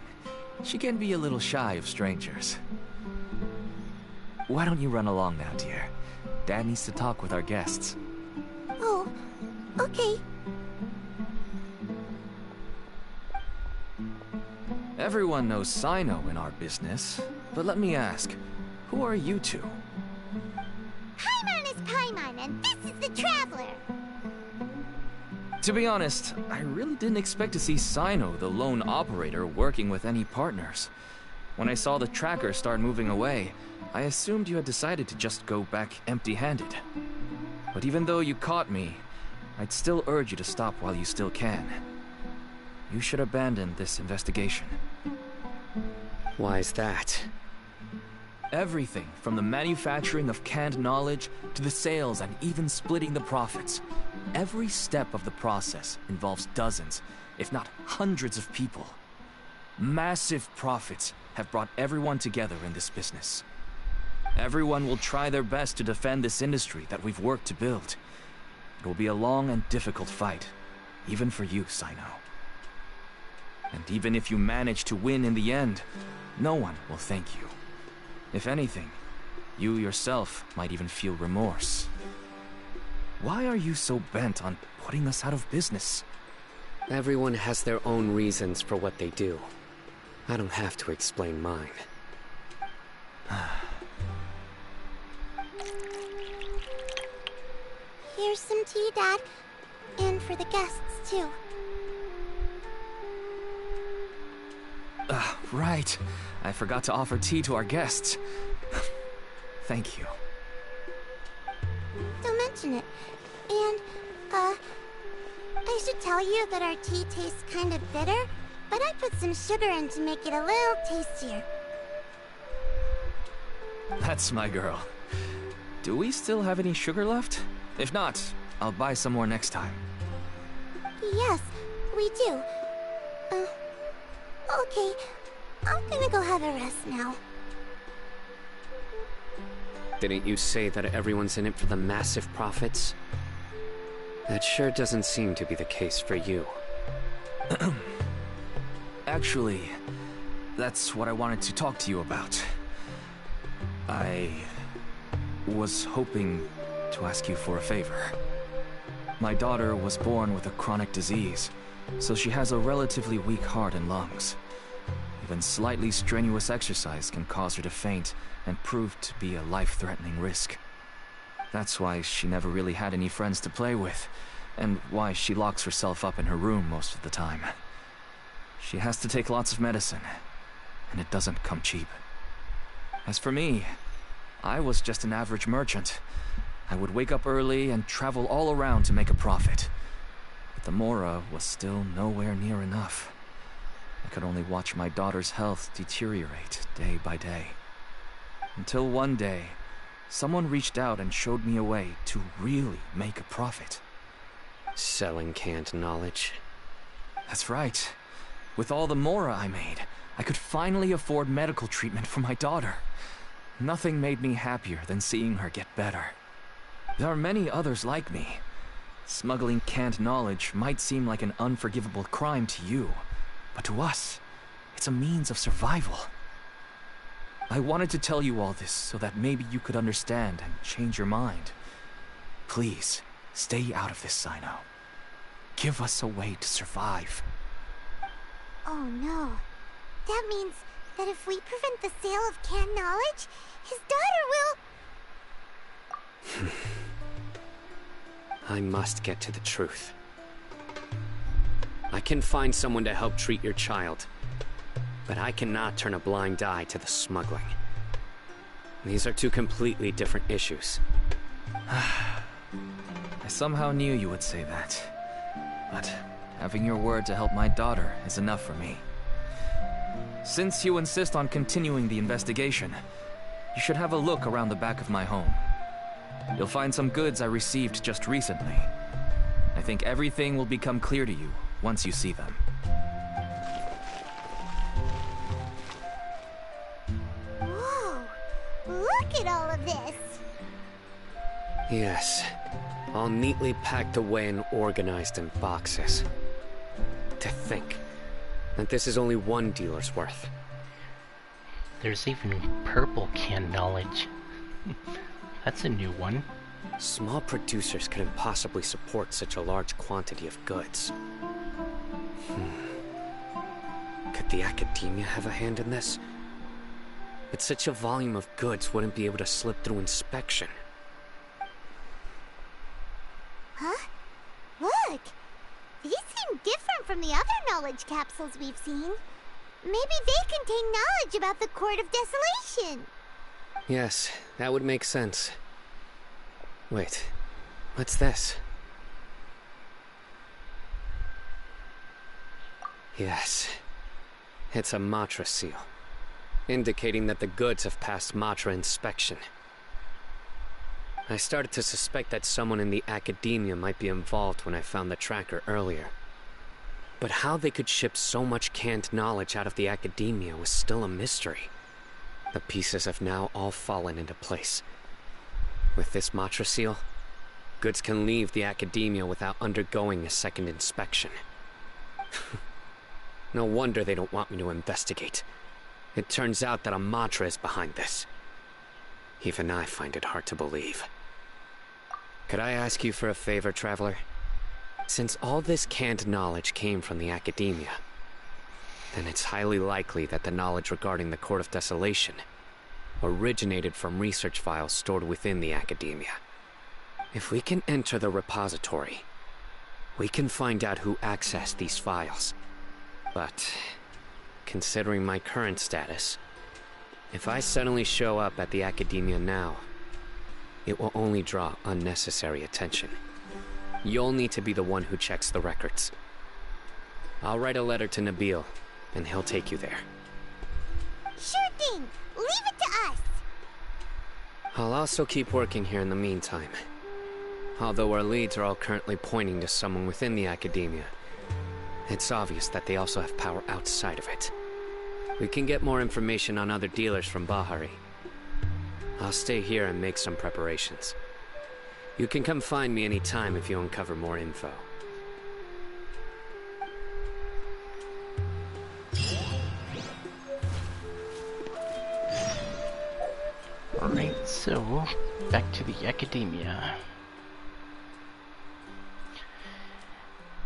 She can be a little shy of strangers. Why don't you run along now, dear? Dad needs to talk with our guests. Oh, okay. Everyone knows Cyno in our business, but let me ask, who are you two? Paimon is Paimon, and this is the Traveler. To be honest, I really didn't expect to see Cyno, the lone operator, working with any partners. When I saw the tracker start moving away, I assumed you had decided to just go back empty-handed. But even though you caught me, I'd still urge you to stop while you still can. You should abandon this investigation. Why is that? Everything from the manufacturing of canned knowledge to the sales and even splitting the profits. Every step of the process involves dozens, if not hundreds of people. Massive profits have brought everyone together in this business. Everyone will try their best to defend this industry that we've worked to build. It will be a long and difficult fight, even for you, Cyno. And even if you manage to win in the end, no one will thank you. If anything, you yourself might even feel remorse. Why are you so bent on putting us out of business? Everyone has their own reasons for what they do. I don't have to explain mine. Here's some tea, Dad. And for the guests, too. Right. I forgot to offer tea to our guests. Thank you. Don't mention it. And, I should tell you that our tea tastes kind of bitter, but I put some sugar in to make it a little tastier. That's my girl. Do we still have any sugar left? If not, I'll buy some more next time. Yes, we do. Okay. I'm gonna go have a rest now. Didn't you say that everyone's in it for the massive profits? That sure doesn't seem to be the case for you. Actually, that's what I wanted to talk to you about. I was hoping to ask you for a favor. My daughter was born with a chronic disease, so she has a relatively weak heart and lungs. Even slightly strenuous exercise can cause her to faint and prove to be a life-threatening risk. That's why she never really had any friends to play with, and why she locks herself up in her room most of the time. She has to take lots of medicine, and it doesn't come cheap. As for me, I was just an average merchant. I would wake up early and travel all around to make a profit. But the Mora was still nowhere near enough. I could only watch my daughter's health deteriorate day by day. Until one day, someone reached out and showed me a way to really make a profit. Selling canned knowledge? That's right. With all the Mora I made, I could finally afford medical treatment for my daughter. Nothing made me happier than seeing her get better. There are many others like me. Smuggling canned knowledge might seem like an unforgivable crime to you, but to us, it's a means of survival. I wanted to tell you all this so that maybe you could understand and change your mind. Please, stay out of this, Cyno. Give us a way to survive. Oh no. That means that if we prevent the sale of canned knowledge, his daughter will... I must get to the truth. I can find someone to help treat your child, but I cannot turn a blind eye to the smuggling. These are two completely different issues. I somehow knew you would say that. But having your word to help my daughter is enough for me. Since you insist on continuing the investigation, you should have a look around the back of my home. You'll find some goods I received just recently. I think everything will become clear to you once you see them. Whoa! Look at all of this! Yes, all neatly packed away and organized in boxes. To think that this is only one dealer's worth. There's even purple canned knowledge. That's a new one. Small producers couldn't possibly support such a large quantity of goods. Could the Academia have a hand in this? But such a volume of goods wouldn't be able to slip through inspection. Huh? Look! These seem different from the other knowledge capsules we've seen. Maybe they contain knowledge about the Court of Desolation. Yes, that would make sense. Wait, what's this? Yes, it's a Matra seal, indicating that the goods have passed Matra inspection. I started to suspect that someone in the Academia might be involved when I found the tracker earlier. But how they could ship so much canned knowledge out of the Academia was still a mystery. The pieces have now all fallen into place. With this Matra seal, goods can leave the Academia without undergoing a second inspection. No wonder they don't want me to investigate. It turns out that a Matra is behind this. Even I find it hard to believe. Could I ask you for a favor, Traveler? Since all this canned knowledge came from the Academia, then it's highly likely that the knowledge regarding the Court of Desolation originated from research files stored within the Academia. If we can enter the repository, we can find out who accessed these files. But, considering my current status, if I suddenly show up at the Academia now, it will only draw unnecessary attention. You'll need to be the one who checks the records. I'll write a letter to Nabil, and he'll take you there. Sure thing! Leave it to us! I'll also keep working here in the meantime. Although our leads are all currently pointing to someone within the Academia, it's obvious that they also have power outside of it. We can get more information on other dealers from Bahari. I'll stay here and make some preparations. You can come find me anytime if you uncover more info. Alright, so back to the Academia.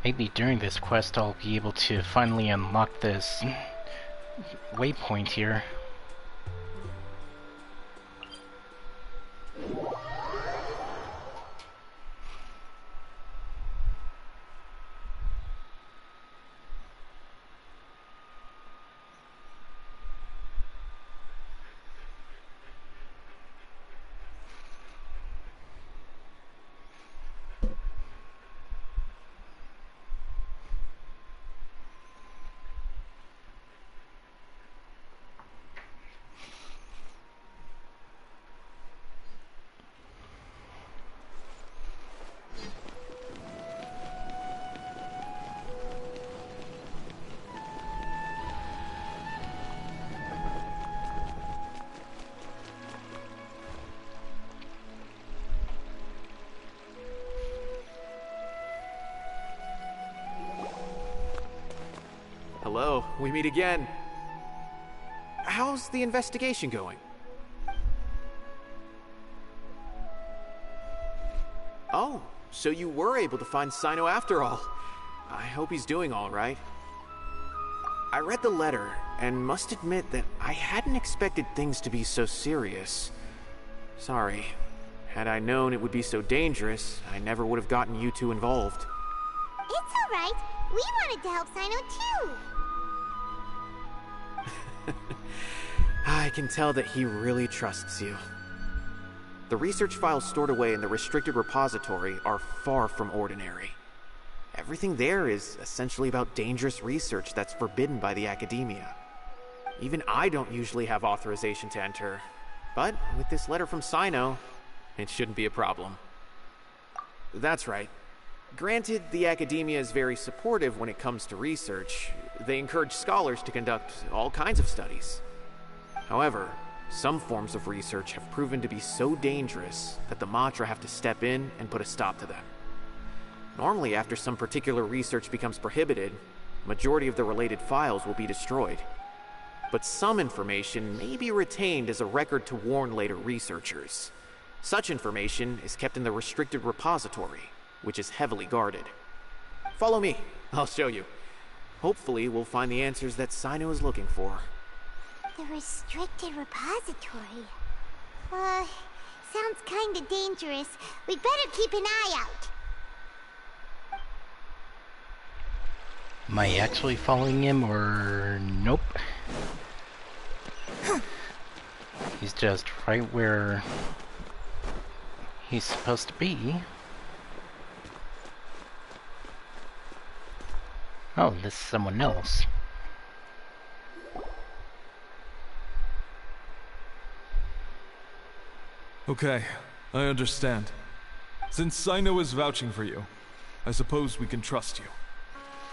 Maybe during this quest I'll be able to finally unlock this waypoint here. Hello, we meet again. How's the investigation going? Oh, so you were able to find Cyno after all. I hope he's doing all right. I read the letter, and must admit that I hadn't expected things to be so serious. Sorry. Had I known it would be so dangerous, I never would have gotten you two involved. It's alright. We wanted to help Cyno too. I can tell that he really trusts you. The research files stored away in the restricted repository are far from ordinary. Everything there is essentially about dangerous research that's forbidden by the academia. Even I don't usually have authorization to enter, but with this letter from Cyno, it shouldn't be a problem. That's right. Granted, the academia is very supportive when it comes to research. They encourage scholars to conduct all kinds of studies. However, some forms of research have proven to be so dangerous that the Matra have to step in and put a stop to them. Normally, after some particular research becomes prohibited, majority of the related files will be destroyed. But some information may be retained as a record to warn later researchers. Such information is kept in the restricted repository, which is heavily guarded. Follow me, I'll show you. Hopefully, we'll find the answers that Cyno is looking for. The restricted repository. Sounds kinda dangerous. We'd better keep an eye out. Am I actually following him, or nope? He's just right where he's supposed to be. Oh, this is someone else. Okay, I understand. Since Cyno is vouching for you, I suppose we can trust you.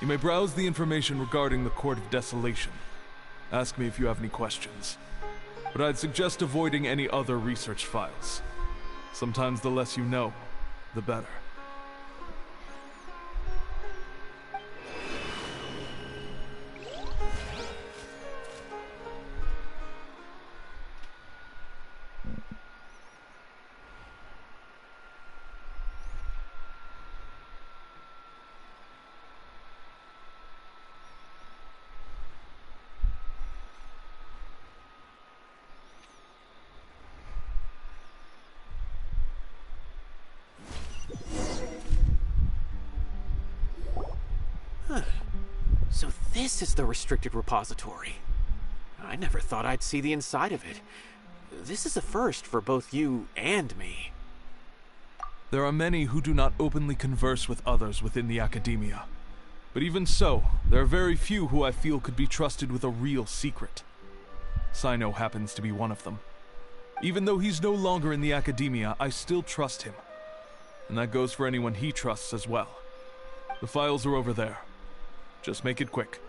You may browse the information regarding the Court of Desolation. Ask me if you have any questions. But I'd suggest avoiding any other research files. Sometimes the less you know, the better. So this is the restricted repository. I never thought I'd see the inside of it. This is a first for both you and me. There are many who do not openly converse with others within the academia. But even so, there are very few who I feel could be trusted with a real secret. Cyno happens to be one of them. Even though he's no longer in the academia, I still trust him. And that goes for anyone he trusts as well. The files are over there. Just make it quick.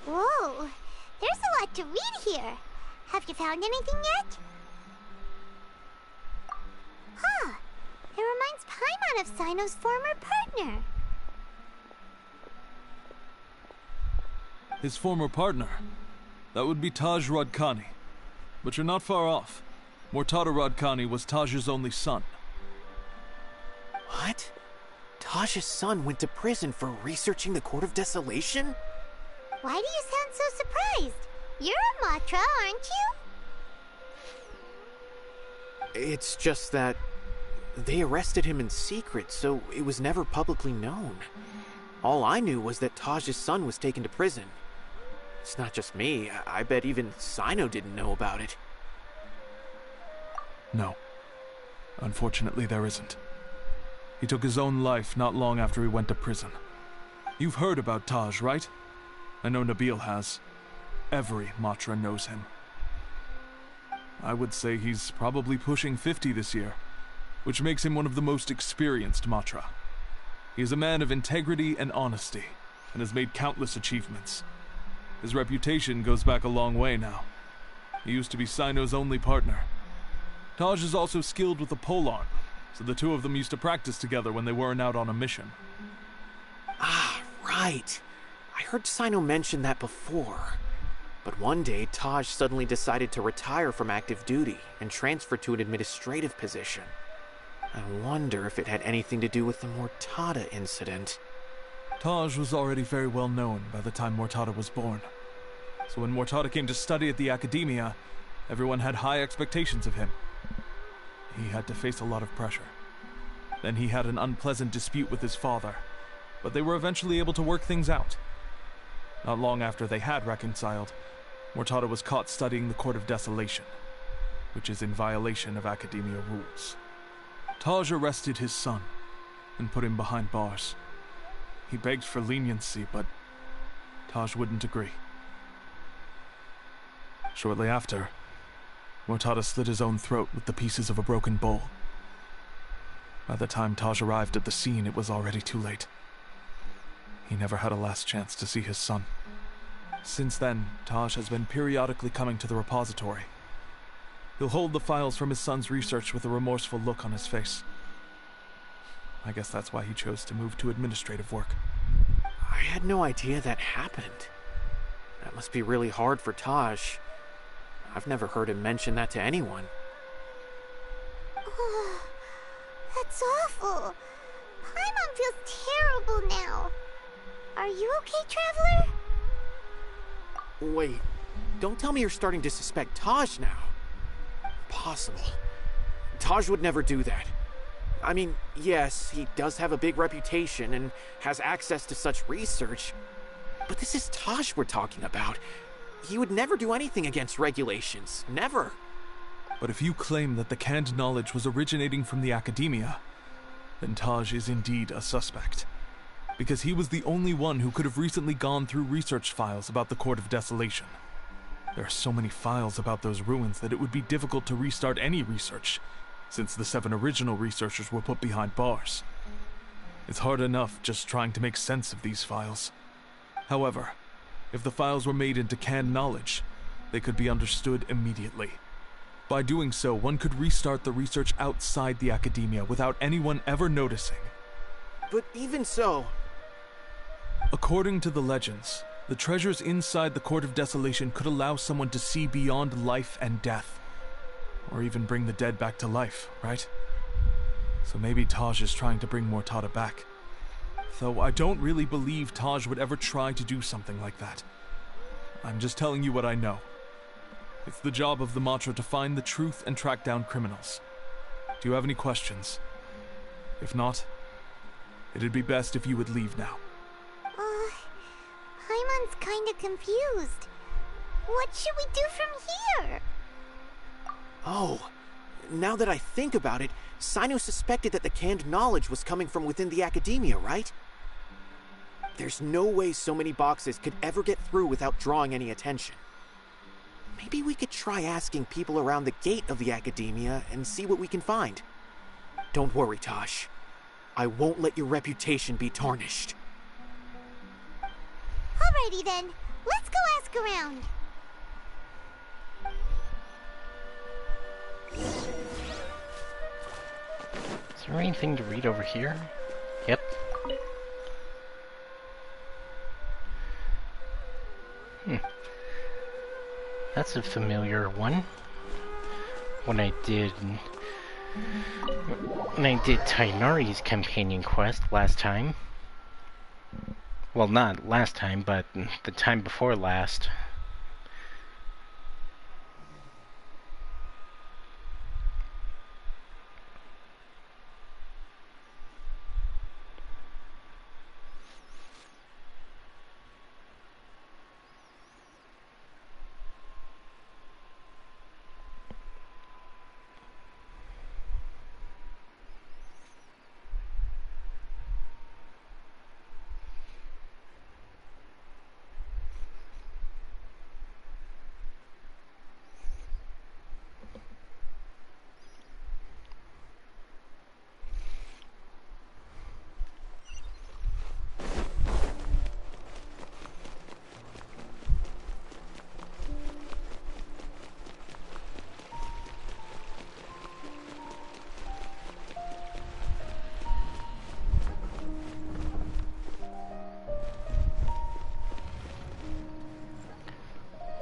Whoa, there's a lot to read here. Have you found anything yet? Huh, it reminds Paimon of Cyno's former partner. His former partner? That would be Taj Radkani. But you're not far off. Mortada Radkani was Taj's only son. What? Taj's son went to prison for researching the Court of Desolation? Why do you sound so surprised? You're a Matra, aren't you? It's just that they arrested him in secret, so it was never publicly known. All I knew was that Taj's son was taken to prison. It's not just me. I bet even Cyno didn't know about it. No. Unfortunately, there isn't. He took his own life not long after he went to prison. You've heard about Taj, right? I know Nabil has. Every Matra knows him. I would say he's probably pushing 50 this year, which makes him one of the most experienced Matra. He is a man of integrity and honesty, and has made countless achievements. His reputation goes back a long way now. He used to be Cyno's only partner. Taj is also skilled with the polearm, so the two of them used to practice together when they weren't out on a mission. Ah, right. I heard Cyno mention that before. But one day, Taj suddenly decided to retire from active duty and transfer to an administrative position. I wonder if it had anything to do with the Mortada incident. Taj was already very well known by the time Mortada was born. So when Mortada came to study at the Academia, everyone had high expectations of him. He had to face a lot of pressure. Then he had an unpleasant dispute with his father, but they were eventually able to work things out. Not long after they had reconciled, Mortada was caught studying the Court of Desolation, which is in violation of Academia rules. Taj arrested his son and put him behind bars. He begged for leniency, but Taj wouldn't agree. Shortly after, Mortada slit his own throat with the pieces of a broken bowl. By the time Taj arrived at the scene, it was already too late. He never had a last chance to see his son. Since then, Taj has been periodically coming to the repository. He'll hold the files from his son's research with a remorseful look on his face. I guess that's why he chose to move to administrative work. I had no idea that happened. That must be really hard for Taj. I've never heard him mention that to anyone. Oh, that's awful. Paimon feels terrible now. Are you okay, Traveler? Wait, don't tell me you're starting to suspect Taj now. Impossible. Taj would never do that. I mean, yes, he does have a big reputation and has access to such research, but this is Taj we're talking about. He would never do anything against regulations. Never. But if you claim that the canned knowledge was originating from the Academia, then Taj is indeed a suspect. Because he was the only one who could have recently gone through research files about the Court of Desolation. There are so many files about those ruins that it would be difficult to restart any research, since the 7 original researchers were put behind bars. It's hard enough just trying to make sense of these files. However, if the files were made into canned knowledge, they could be understood immediately. By doing so, one could restart the research outside the Academia without anyone ever noticing. But even so... According to the legends, the treasures inside the Court of Desolation could allow someone to see beyond life and death. Or even bring the dead back to life, right? So maybe Taj is trying to bring Mortada back. Though I don't really believe Taj would ever try to do something like that. I'm just telling you what I know. It's the job of the Matra to find the truth and track down criminals. Do you have any questions? If not, it'd be best if you would leave now. Paimon's kinda confused. What should we do from here? Oh, now that I think about it, Cyno suspected that the canned knowledge was coming from within the Academia, right? There's no way so many boxes could ever get through without drawing any attention. Maybe we could try asking people around the gate of the Academia and see what we can find. Don't worry, Taj. I won't let your reputation be tarnished. Alrighty then, let's go ask around. Is there anything to read over here? Yep. That's a familiar one. When I did Tainari's companion quest last time. Well, not last time, but the time before last.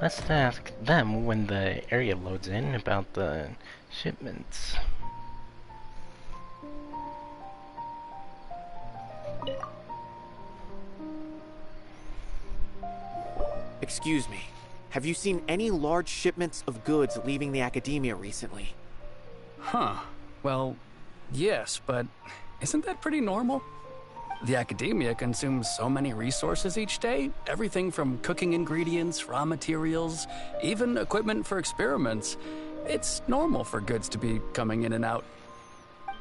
Let's ask them when the area loads in about the shipments. Excuse me. Have you seen any large shipments of goods leaving the academia recently? Huh. Well, yes, but isn't that pretty normal? The academia consumes so many resources each day. Everything from cooking ingredients, raw materials, even equipment for experiments. It's normal for goods to be coming in and out.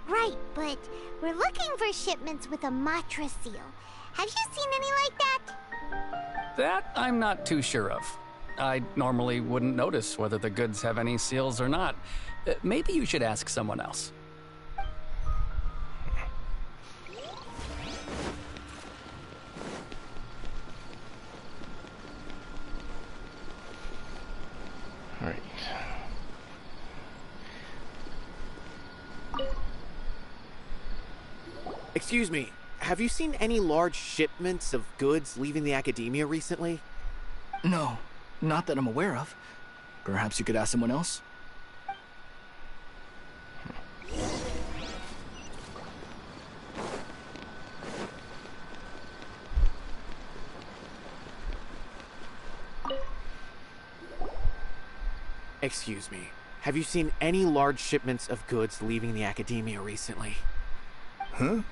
Right, but we're looking for shipments with a Matra seal. Have you seen any like that? That I'm not too sure of. I normally wouldn't notice whether the goods have any seals or not. Maybe you should ask someone else. Alright. Excuse me. Have you seen any large shipments of goods leaving the academia recently? No, not that I'm aware of. Perhaps you could ask someone else? Excuse me. Have you seen any large shipments of goods leaving the academia recently? Huh?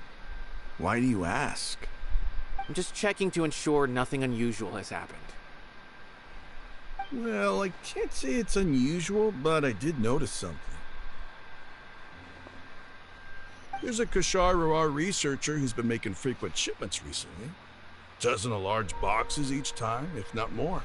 Why do you ask? I'm just checking to ensure nothing unusual has happened. Well, I can't say it's unusual, but I did notice something. There's a Kashar researcher who's been making frequent shipments recently. Dozen of large boxes each time, if not more.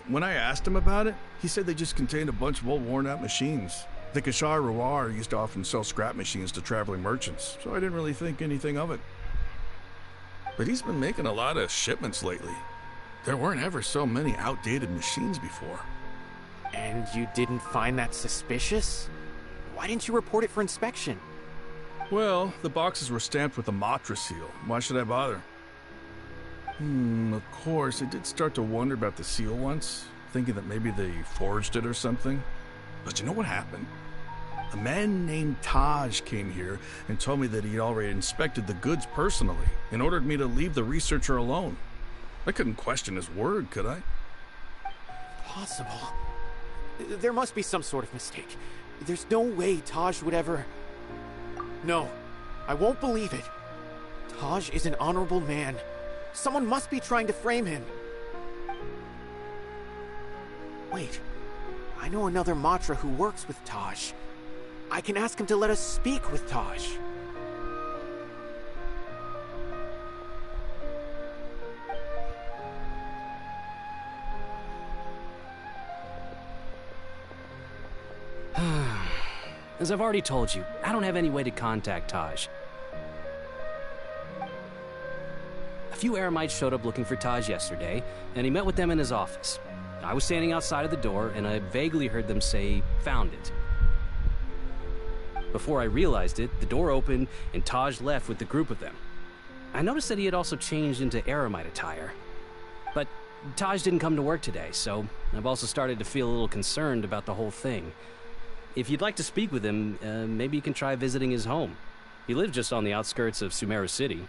When I asked him about it, he said they just contained a bunch of old worn-out machines. The Kashar used to often sell scrap machines to traveling merchants, so I didn't really think anything of it. But he's been making a lot of shipments lately. There weren't ever so many outdated machines before. And you didn't find that suspicious? Why didn't you report it for inspection? Well, the boxes were stamped with a Matra seal. Why should I bother? Of course, I did start to wonder about the seal once, thinking that maybe they forged it or something. But you know what happened? A man named Taj came here and told me that he'd already inspected the goods personally and ordered me to leave the researcher alone. I couldn't question his word, could I? Possible. There must be some sort of mistake. There's no way Taj would ever... No, I won't believe it. Taj is an honorable man. Someone must be trying to frame him. Wait, I know another Matra who works with Taj. I can ask him to let us speak with Taj. As I've already told you, I don't have any way to contact Taj. A few Eremites showed up looking for Taj yesterday, and he met with them in his office. I was standing outside of the door, and I vaguely heard them say, "Found it." Before I realized it, the door opened, and Taj left with the group of them. I noticed that he had also changed into Eremite attire. But Taj didn't come to work today, so I've also started to feel a little concerned about the whole thing. If you'd like to speak with him, maybe you can try visiting his home. He lives just on the outskirts of Sumeru City.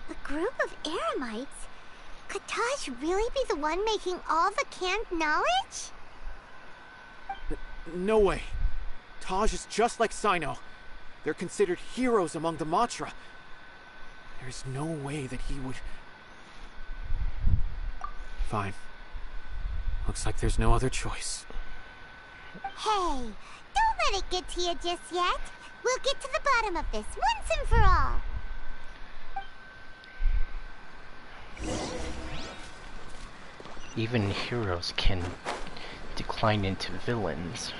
A group of Eremites? Could Taj really be the one making all the canned knowledge? No way. Taj is just like Cyno. They're considered heroes among the Matra. There's no way that he would... Fine. Looks like there's no other choice. Hey, don't let it get to you just yet. We'll get to the bottom of this once and for all. Even heroes can decline into villains.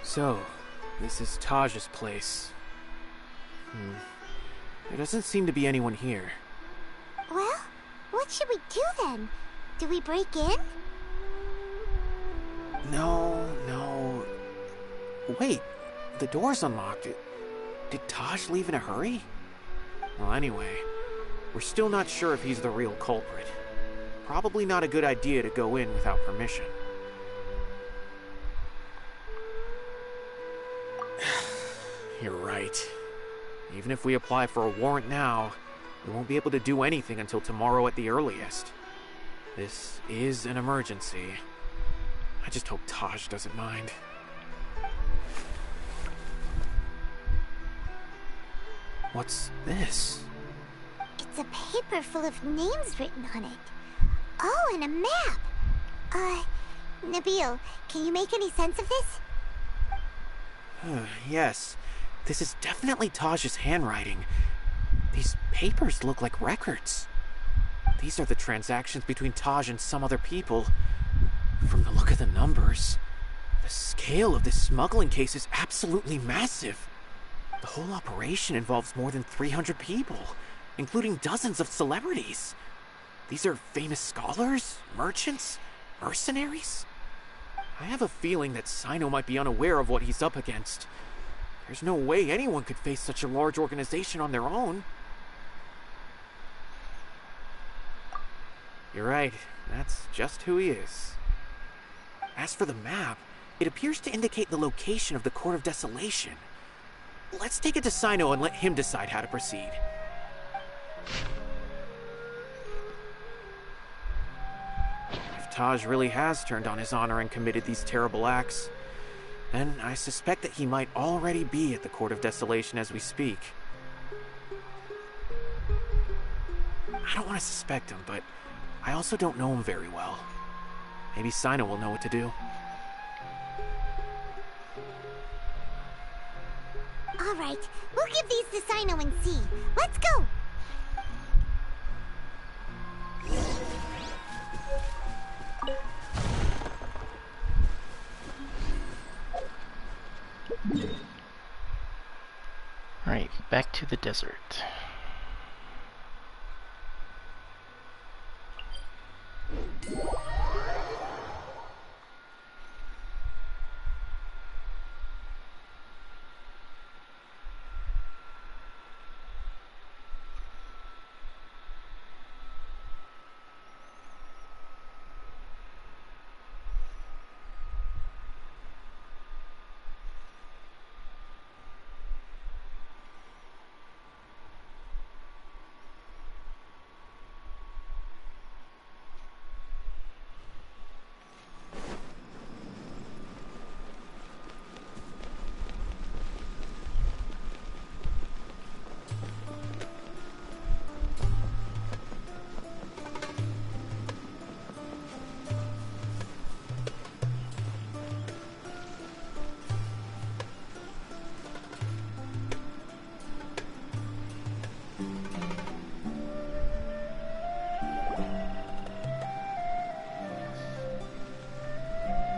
So, this is Taj's place. There doesn't seem to be anyone here. Well, what should we do then? Do we break in? No. Wait, the door's unlocked. Did Taj leave in a hurry? Well, anyway, we're still not sure if he's the real culprit. Probably not a good idea to go in without permission. You're right. Even if we apply for a warrant now, we won't be able to do anything until tomorrow at the earliest. This is an emergency. I just hope Taj doesn't mind. What's this? It's a paper full of names written on it. Oh, and a map. Nabil, can you make any sense of this? Yes. This is definitely Taj's handwriting. These papers look like records. These are the transactions between Taj and some other people. From the look of the numbers, the scale of this smuggling case is absolutely massive. The whole operation involves more than 300 people, including dozens of celebrities. These are famous scholars, merchants, mercenaries. I have a feeling that Cyno might be unaware of what he's up against. There's no way anyone could face such a large organization on their own. You're right, that's just who he is. As for the map, it appears to indicate the location of the Court of Desolation. Let's take it to Cyno and let him decide how to proceed. If Taj really has turned on his honor and committed these terrible acts, then I suspect that he might already be at the Court of Desolation as we speak. I don't want to suspect him, but I also don't know him very well. Maybe Cyno will know what to do. All right, we'll give these to Cyno and see. Let's go! Alright, back to the desert.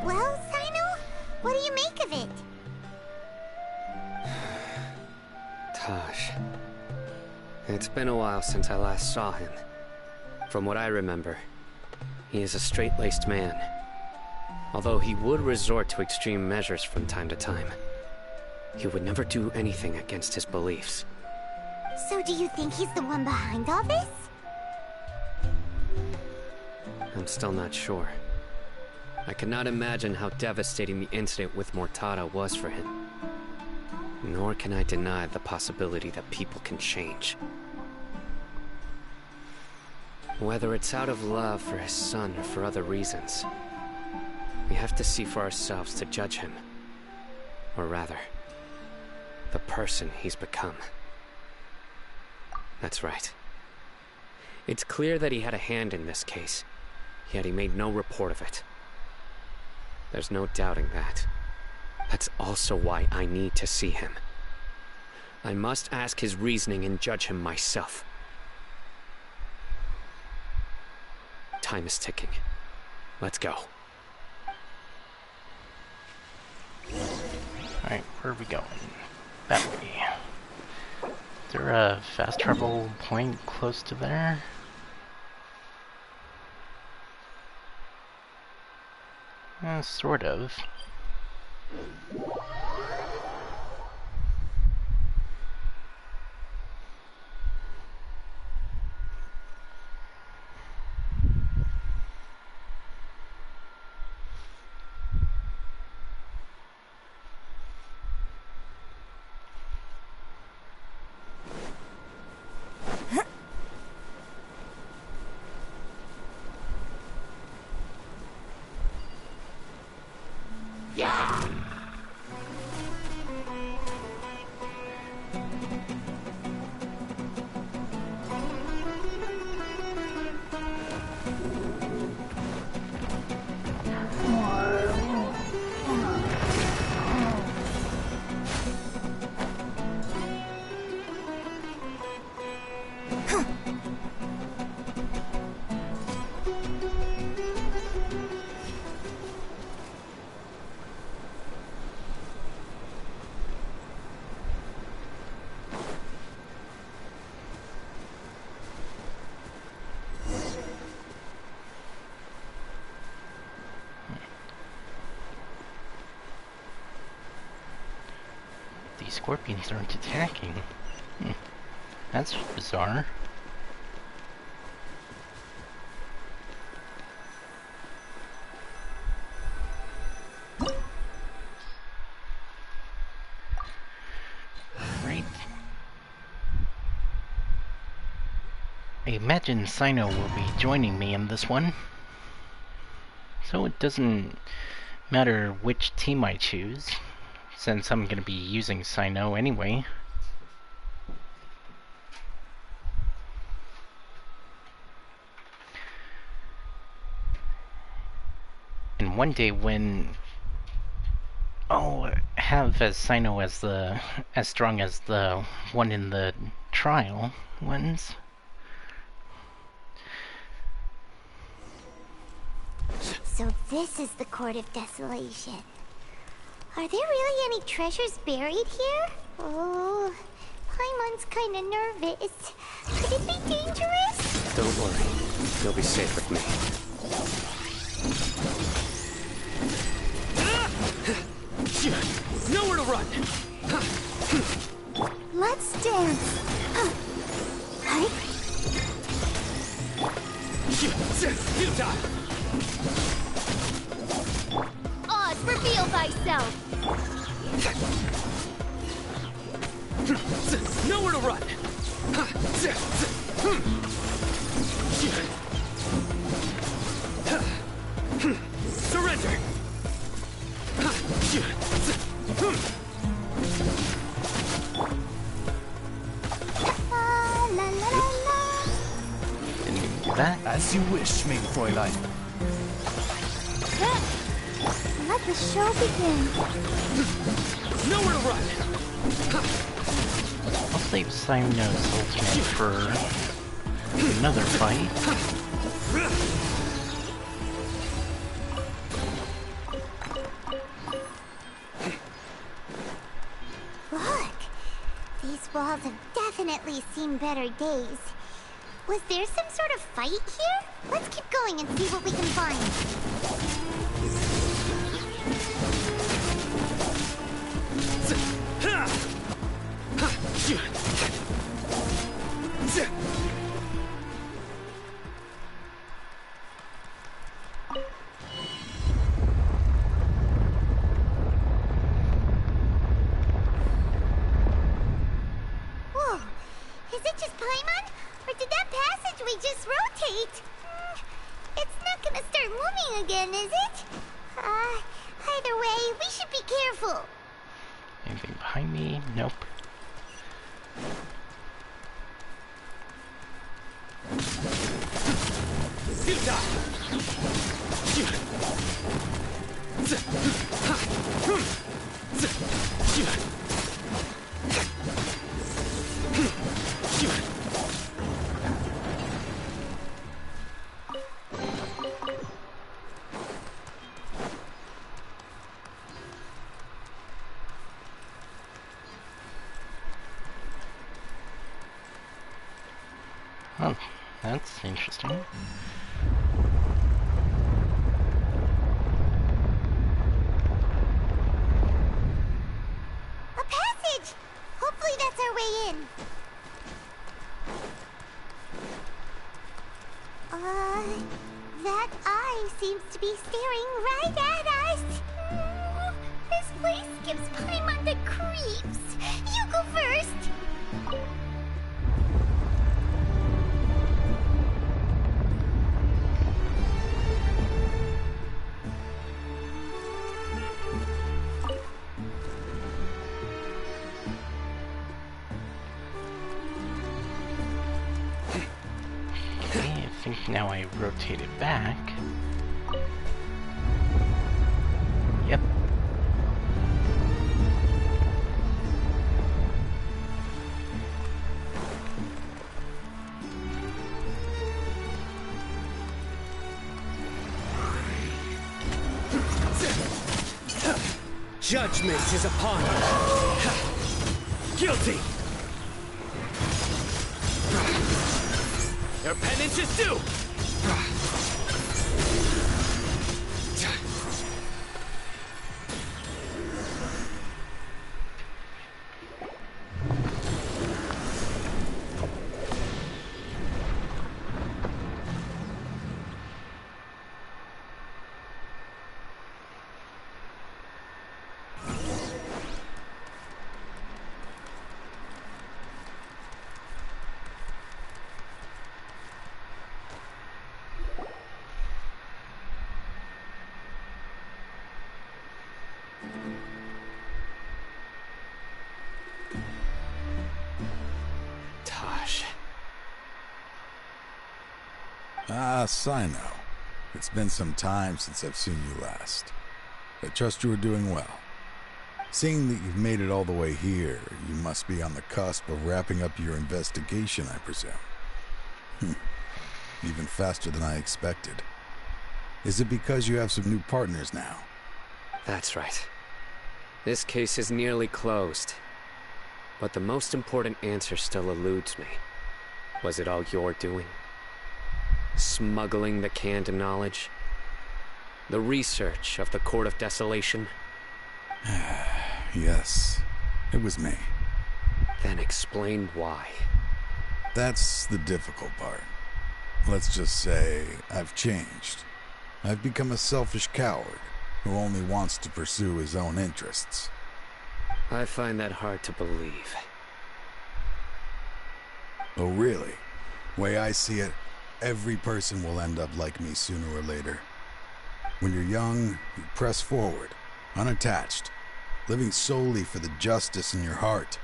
Well, Cyno, what do you make of it? Taj. It's been a while since I last saw him. From what I remember, he is a straight-laced man. Although he would resort to extreme measures from time to time, he would never do anything against his beliefs. So do you think he's the one behind all this? I'm still not sure. I cannot imagine how devastating the incident with Mortada was for him. Nor can I deny the possibility that people can change. Whether it's out of love for his son or for other reasons, we have to see for ourselves to judge him. Or rather, the person he's become. That's right. It's clear that he had a hand in this case, yet he made no report of it. There's no doubting that. That's also why I need to see him. I must ask his reasoning and judge him myself. Time is ticking. Let's go. Alright, where are we going? That way. Is there a fast travel point close to there? Sort of. scorpions aren't attacking. That's bizarre. Right. I imagine Cyno will be joining me in this one. So it doesn't matter which team I choose, since I'm going to be using Cyno anyway. And one day when I'll have as Cyno as strong as the one in the trial ones. So this is the Court of Desolation. Are there really any treasures buried here? Oh, Paimon's kinda nervous. Could it be dangerous? Don't worry. You'll be safe with me. Nowhere to run! Let's dance. Right? Futile! Oz, reveal thyself. Nowhere to run! Surrender! La la la la. Didn't do that. As you wish, main Fräulein. Let the show begin. Nowhere to run! I'll save Cyno's ultimate for another fight. Look, these walls have definitely seen better days. Was there some sort of fight here? Let's keep going and see what we can find. Whoa, is it just Paimon? Or did that passageway just rotate? It's not gonna start moving again, is it? Either way, we should be careful. Anything behind me? Nope. Oh, that's interesting. A passage! Hopefully that's our way in. That eye seems to be staring right at us. This place gives Paimon the creeps. You go first. Okay, I think now I rotate it back. Yep. Judgment is upon you. Guilty. Your penance is due. Ah, Cyno. It's been some time since I've seen you last. I trust you are doing well. Seeing that you've made it all the way here, you must be on the cusp of wrapping up your investigation, I presume. Even faster than I expected. Is it because you have some new partners now? That's right. This case is nearly closed. But the most important answer still eludes me. Was it all your doing? Smuggling the canned knowledge? The research of the Court of Desolation? Yes, it was me. Then explain why. That's the difficult part. Let's just say I've changed. I've become a selfish coward who only wants to pursue his own interests. I find that hard to believe. Oh, really? Way I see it, every person will end up like me sooner or later. When you're young, you press forward, unattached, living solely for the justice in your heart.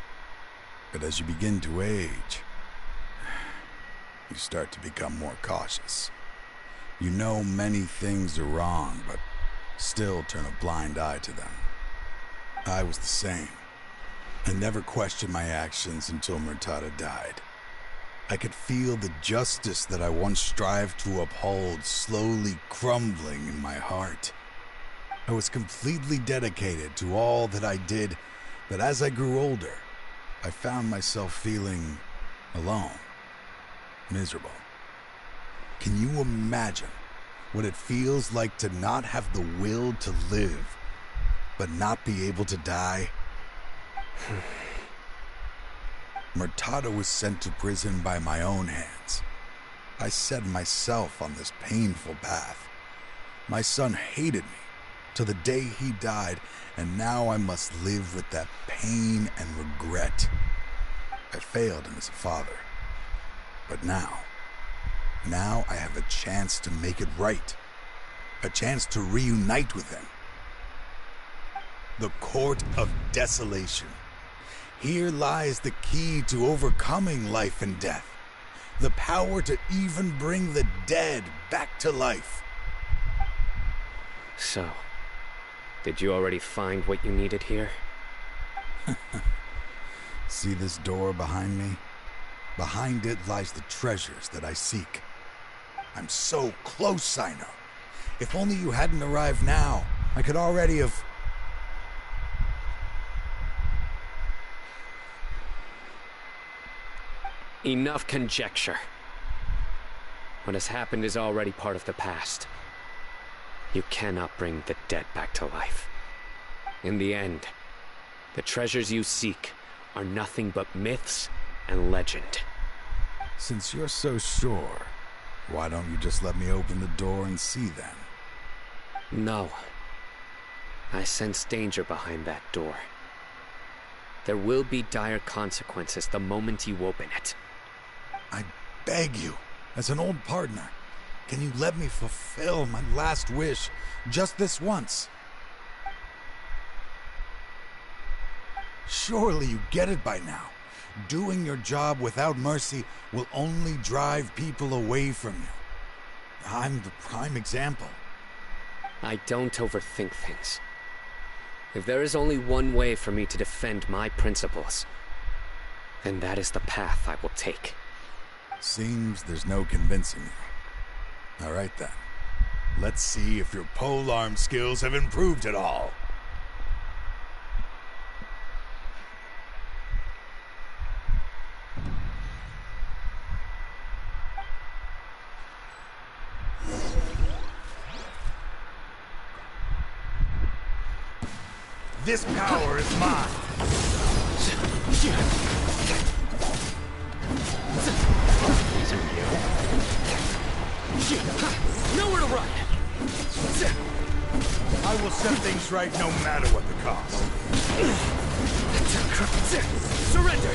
But as you begin to age, you start to become more cautious. You know many things are wrong, but still turn a blind eye to them. I was the same. I never questioned my actions until Murtada died. I could feel the justice that I once strived to uphold slowly crumbling in my heart. I was completely dedicated to all that I did, but as I grew older, I found myself feeling alone, miserable. Can you imagine what it feels like to not have the will to live, but not be able to die? Murtada was sent to prison by my own hands. I set myself on this painful path. My son hated me till the day he died, and now I must live with that pain and regret. I failed him as a father. But now I have a chance to make it right. A chance to reunite with him. The Court of Desolation. Here lies the key to overcoming life and death. The power to even bring the dead back to life. So, did you already find what you needed here? See this door behind me? Behind it lies the treasures that I seek. I'm so close, Cyno. If only you hadn't arrived now, I could already have... Enough conjecture. What has happened is already part of the past. You cannot bring the dead back to life. In the end, the treasures you seek are nothing but myths and legend. Since you're so sure, why don't you just let me open the door and see then? No. I sense danger behind that door. There will be dire consequences the moment you open it. I beg you, as an old partner, can you let me fulfill my last wish just this once? Surely you get it by now. Doing your job without mercy will only drive people away from you. I'm the prime example. I don't overthink things. If there is only one way for me to defend my principles, then that is the path I will take. Seems there's no convincing you. All right then. Let's see if your polearm skills have improved at all. This power is mine. Nowhere to run. I will set things right no matter what the cost. Surrender.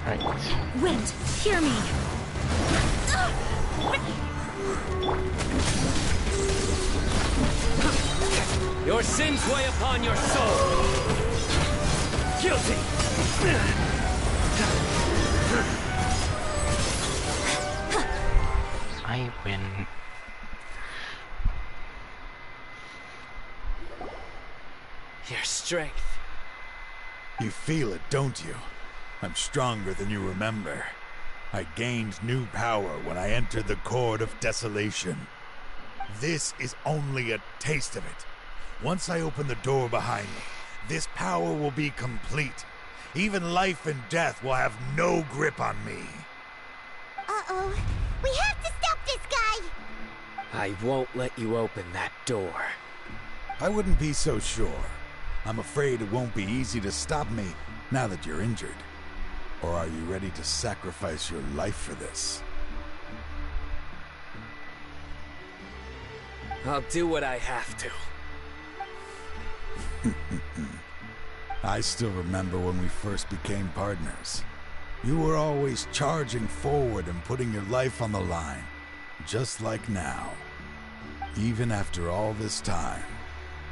Right. Wind, hear me. Your sins weigh upon your soul. Guilty! I win. Your strength. You feel it, don't you? I'm stronger than you remember. I gained new power when I entered the Court of Desolation. This is only a taste of it. Once I open the door behind me, this power will be complete. Even life and death will have no grip on me. Uh-oh. We have to stop this guy! I won't let you open that door. I wouldn't be so sure. I'm afraid it won't be easy to stop me now that you're injured. Or are you ready to sacrifice your life for this? I'll do what I have to. I still remember when we first became partners. You were always charging forward and putting your life on the line, just like now. Even after all this time,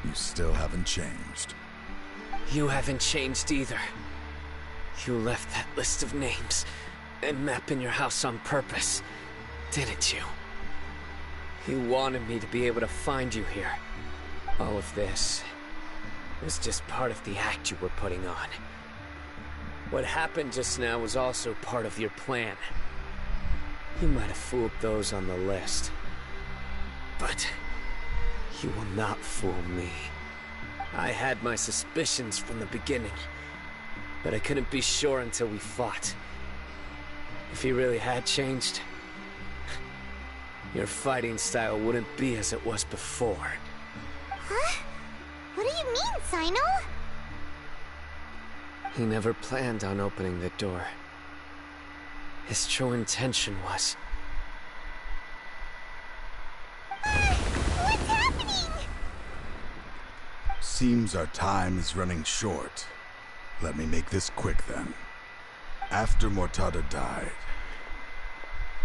you still haven't changed. You haven't changed either. You left that list of names and map in your house on purpose, didn't you? You wanted me to be able to find you here. All of this was just part of the act you were putting on. What happened just now was also part of your plan. You might have fooled those on the list, but you will not fool me. I had my suspicions from the beginning, but I couldn't be sure until we fought. If he really had changed, your fighting style wouldn't be as it was before. Huh? What do you mean, Cyno? He never planned on opening the door. His true intention was... What's happening? Seems our time is running short. Let me make this quick then. After Mortada died,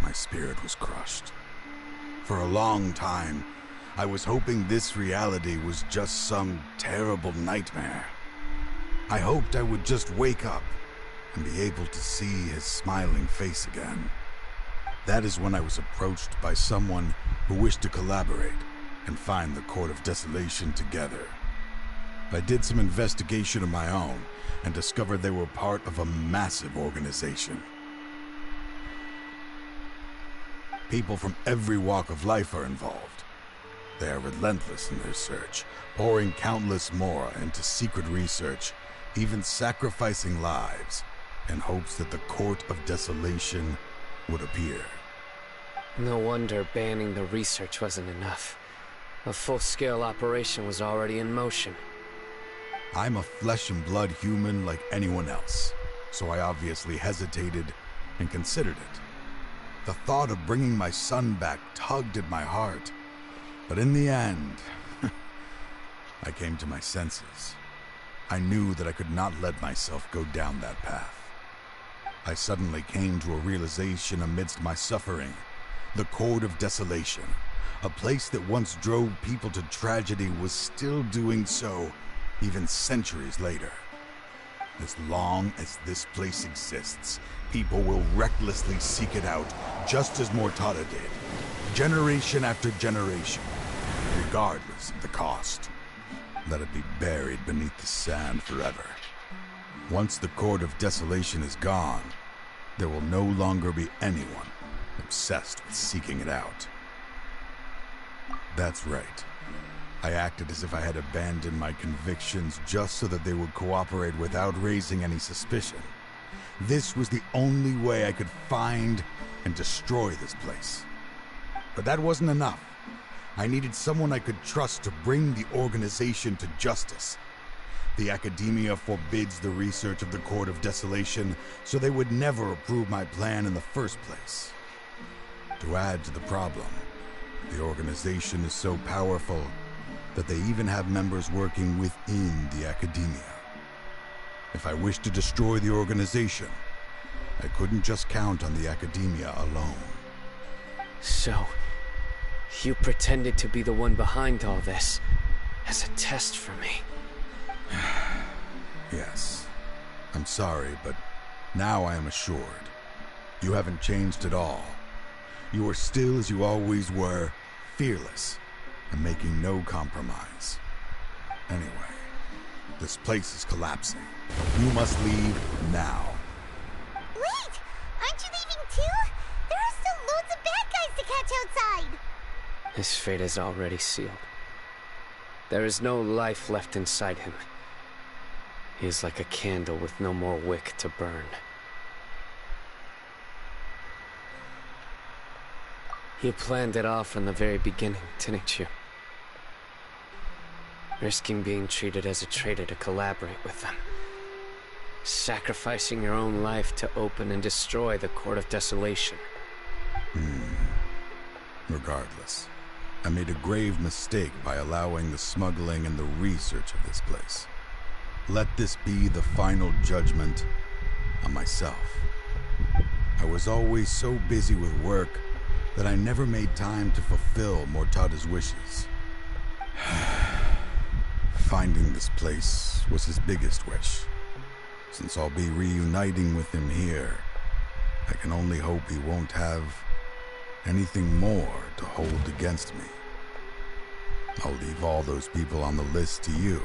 my spirit was crushed. For a long time, I was hoping this reality was just some terrible nightmare. I hoped I would just wake up and be able to see his smiling face again. That is when I was approached by someone who wished to collaborate and find the Court of Desolation together. I did some investigation of my own and discovered they were part of a massive organization. People from every walk of life are involved. They are relentless in their search, pouring countless more into secret research, even sacrificing lives in hopes that the Court of Desolation would appear. No wonder banning the research wasn't enough. A full-scale operation was already in motion. I'm a flesh and blood human like anyone else, so I obviously hesitated and considered it. The thought of bringing my son back tugged at my heart, but in the end, I came to my senses. I knew that I could not let myself go down that path. I suddenly came to a realization amidst my suffering. The Court of Desolation, a place that once drove people to tragedy, was still doing so even centuries later. As long as this place exists, people will recklessly seek it out, just as Mortada did, generation after generation, regardless of the cost. Let it be buried beneath the sand forever. Once the Court of Desolation is gone, there will no longer be anyone obsessed with seeking it out. That's right. I acted as if I had abandoned my convictions just so that they would cooperate without raising any suspicion. This was the only way I could find and destroy this place. But that wasn't enough. I needed someone I could trust to bring the organization to justice. The Academia forbids the research of the Court of Desolation, so they would never approve my plan in the first place. To add to the problem, the organization is so powerful that they even have members working within the Academia. If I wished to destroy the organization, I couldn't just count on the Academia alone. So, you pretended to be the one behind all this, as a test for me. Yes. I'm sorry, but now I am assured. You haven't changed at all. You are still as you always were, fearless, and making no compromise. Anyway, this place is collapsing. You must leave now. Wait! Aren't you leaving too? There are still loads of bad guys to catch outside! His fate is already sealed. There is no life left inside him. He is like a candle with no more wick to burn. You planned it all from the very beginning, didn't you? Risking being treated as a traitor to collaborate with them. Sacrificing your own life to open and destroy the Court of Desolation. Regardless, I made a grave mistake by allowing the smuggling and the research of this place. Let this be the final judgment on myself. I was always so busy with work that I never made time to fulfill Mortada's wishes. Finding this place was his biggest wish. Since I'll be reuniting with him here, I can only hope he won't have anything more to hold against me. I'll leave all those people on the list to you.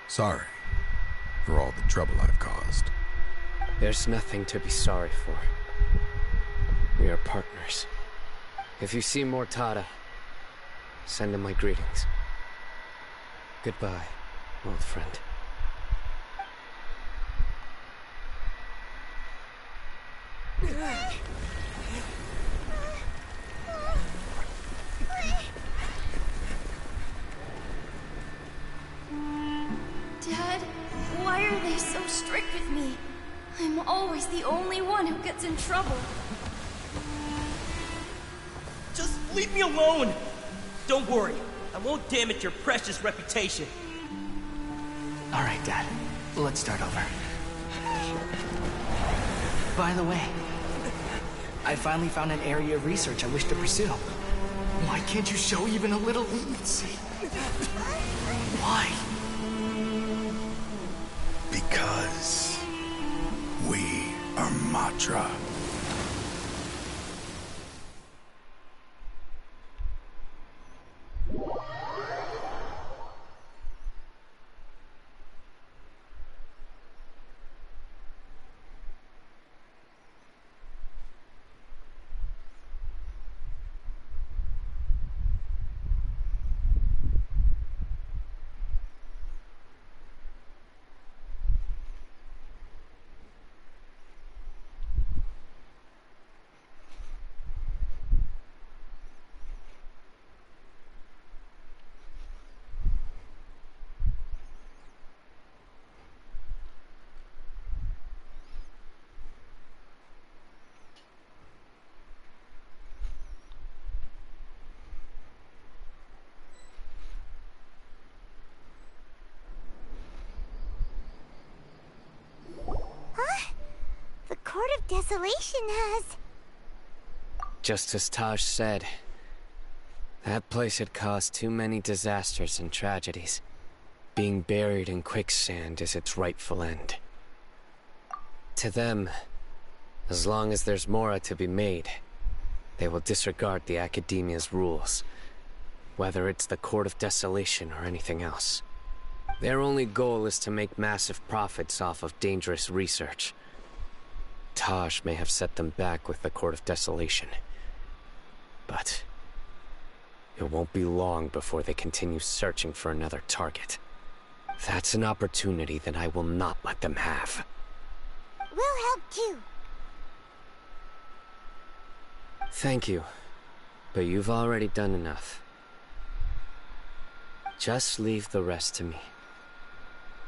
Sorry for all the trouble I've caused. There's nothing to be sorry for. We are partners. If you see Mortada, send him my greetings. Goodbye, old friend. Dad, why are they so strict with me? I'm always the only one who gets in trouble. Just leave me alone! Don't worry, I won't damage your precious reputation. All right, Dad. Let's start over. By the way, I finally found an area of research I wish to pursue. Why can't you show even a little leniency? Why? Because we are Matra. The Court of Desolation has... Just as Taj said, that place had caused too many disasters and tragedies. Being buried in quicksand is its rightful end. To them, as long as there's more to be made, they will disregard the Academia's rules, whether it's the Court of Desolation or anything else. Their only goal is to make massive profits off of dangerous research. Taj may have set them back with the Court of Desolation, but it won't be long before they continue searching for another target. That's an opportunity that I will not let them have. We'll help too. Thank you, but you've already done enough. Just leave the rest to me.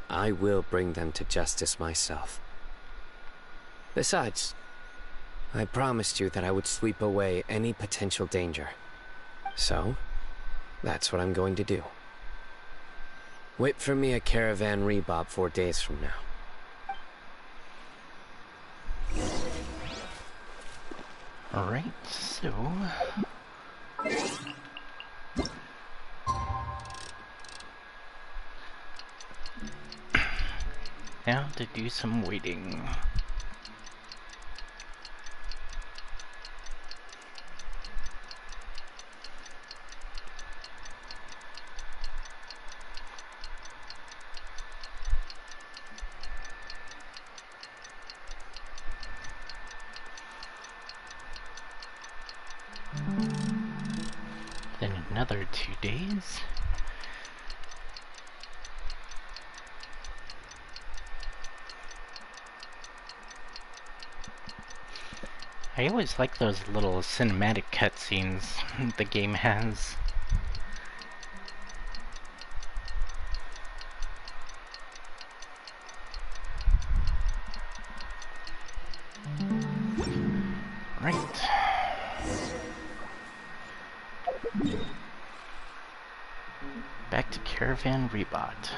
I will bring them to justice myself. Besides, I promised you that I would sweep away any potential danger. So, that's what I'm going to do. Wait for me at Caravan Rebob 4 days from now. Alright, so... Now to do some waiting. Then another 2 days. I always like those little cinematic cutscenes the game has. Right. Back to Caravan Rebot.